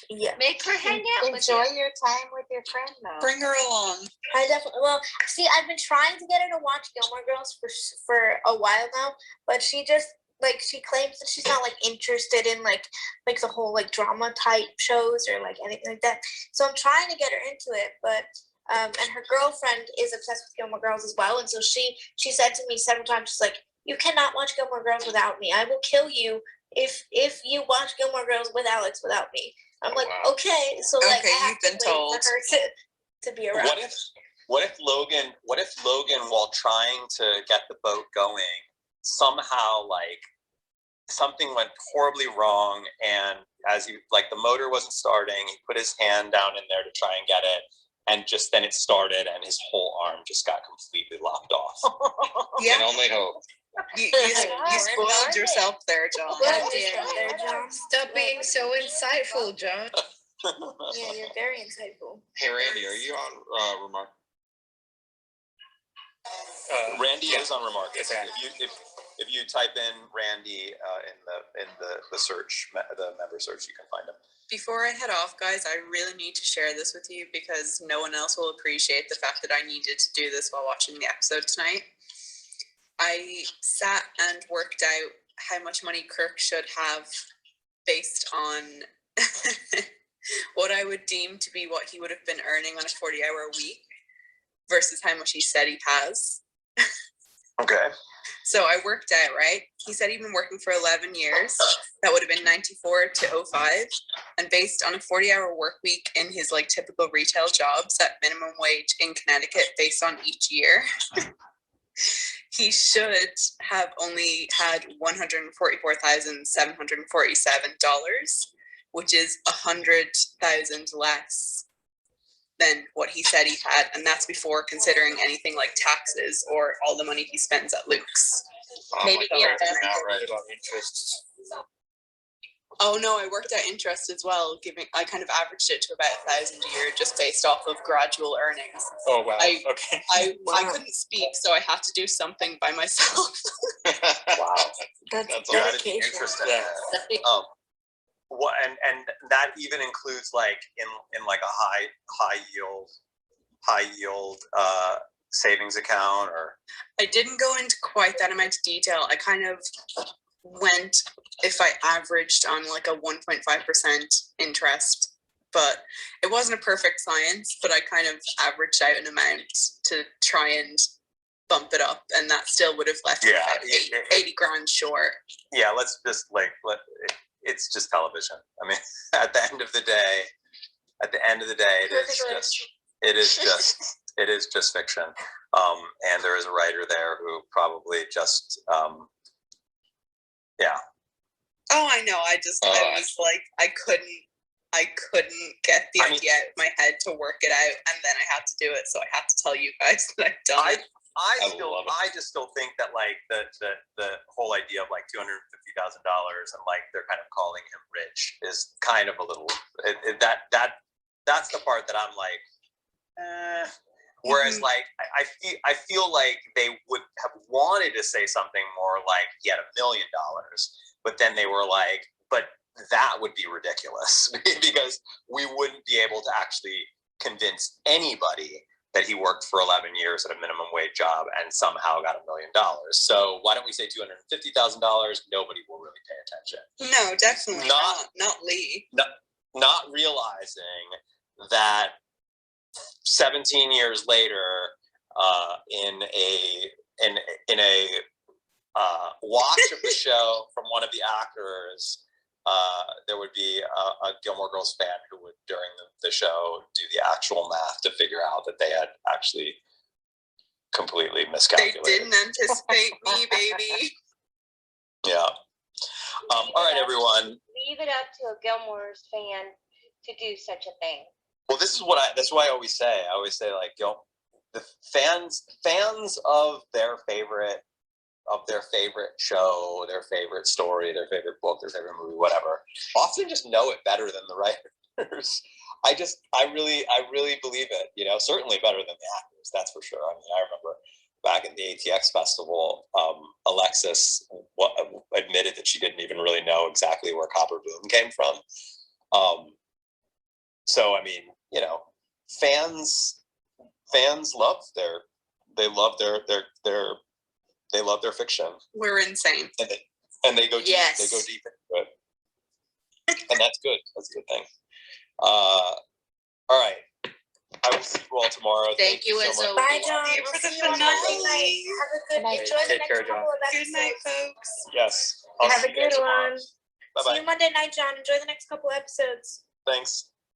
yeah. Make her hang out with Enjoy you. your time with your friend, though. Bring her along. I definitely. Well, see, I've been trying to get her to watch Gilmore Girls for a while now, but she just she claims that she's not interested in like the whole drama type shows or anything like that. So I'm trying to get her into it, but and her girlfriend is obsessed with Gilmore Girls as well, and so she said to me several times, she's like, "You cannot watch Gilmore Girls without me. I will kill you if you watch Gilmore Girls with Alex without me." I'm like, okay, so I have you've been to wait told. for her to be around. What if Logan, while trying to get the boat going, somehow like something went horribly wrong, and as he like the motor wasn't starting, he put his hand down in there to try and get it, and just then it started, and his whole arm just got completely lopped off. Can only hope. You spoiled yourself there, John. Stop being so insightful, John. Yeah, you're very insightful. Hey, Randy, are you on Remark? Randy is on Remark. If you type in Randy in the search, the member search, you can find him. Before I head off, guys, I really need to share this with you because no one else will appreciate the fact that I needed to do this while watching the episode tonight. I sat and worked out how much money Kirk should have based on what I would deem to be what he would have been earning on a 40-hour week versus how much he said he has. Okay. So I worked out, right? He said he'd been working for 11 years. That would have been 94 to 05. And based on a 40-hour work week in his like typical retail jobs at minimum wage in Connecticut based on each year, he should have only had $144,747, which is $100,000 less than what he said he had, and that's before considering anything like taxes or all the money he spends at Luke's. Maybe he outright on interest. Oh no, I worked out interest as well. I kind of averaged it to about $1,000 a year just based off of gradual earnings. Oh wow. I Okay. couldn't speak, so I had to do something by myself. Wow. That's dedication. Interesting. Yeah. What and that even includes like in like a high yield savings account, or I didn't go into quite that amount of detail. I kind of went if I averaged on like a 1.5% interest, but it wasn't a perfect science, but I kind of averaged out an amount to try and bump it up, and that still would have left me about 80 grand short. Yeah, let's just it's just television. I mean, at the end of the day, it is just fiction. And there is a writer there who probably just, yeah. Oh, I know. I was like, I couldn't get the idea out of my head to work it out, and then I had to do it. So I had to tell you guys that I've done it. I just still think that like the whole idea of like $250,000 and like they're kind of calling him rich is kind of a little that's the part that I'm like, whereas like I feel like they would have wanted to say something more like he had $1 million, but then they were like, but that would be ridiculous because we wouldn't be able to actually convince anybody that he worked for 11 years at a minimum wage job and somehow got $1 million. So why don't we say $250,000? Nobody will really pay attention. No, definitely not Lee. Not realizing that 17 years later, in a watch of the show from one of the actors, there would be a Gilmore Girls fan who would, during the show, do the actual math to figure out that they had actually completely miscalculated. They didn't anticipate me, baby. Yeah. All right, everyone. Leave it up to a Gilmore's fan to do such a thing. Well, that's what I always say. I always say like, the fans of their favorite show, their favorite story, their favorite book, their favorite movie, whatever, often just know it better than the writers. I really believe it, certainly better than the actors, that's for sure. I mean, I remember back in the ATX festival, Alexis admitted that she didn't even really know exactly where Copper Boom came from. So, I mean, fans love their fiction. We're insane. And they go deep. Yes. They go deep into it. And that's good. That's a good thing. All right. I will see you all tomorrow. Thank you so as much. always. Bye, John. For the See you on Monday night. Have a good night. Enjoy the Take next care, John. couple of Good episodes. night, folks. Yes. Have a good one. Bye-bye. See you Monday night, John. Enjoy the next couple episodes. Thanks.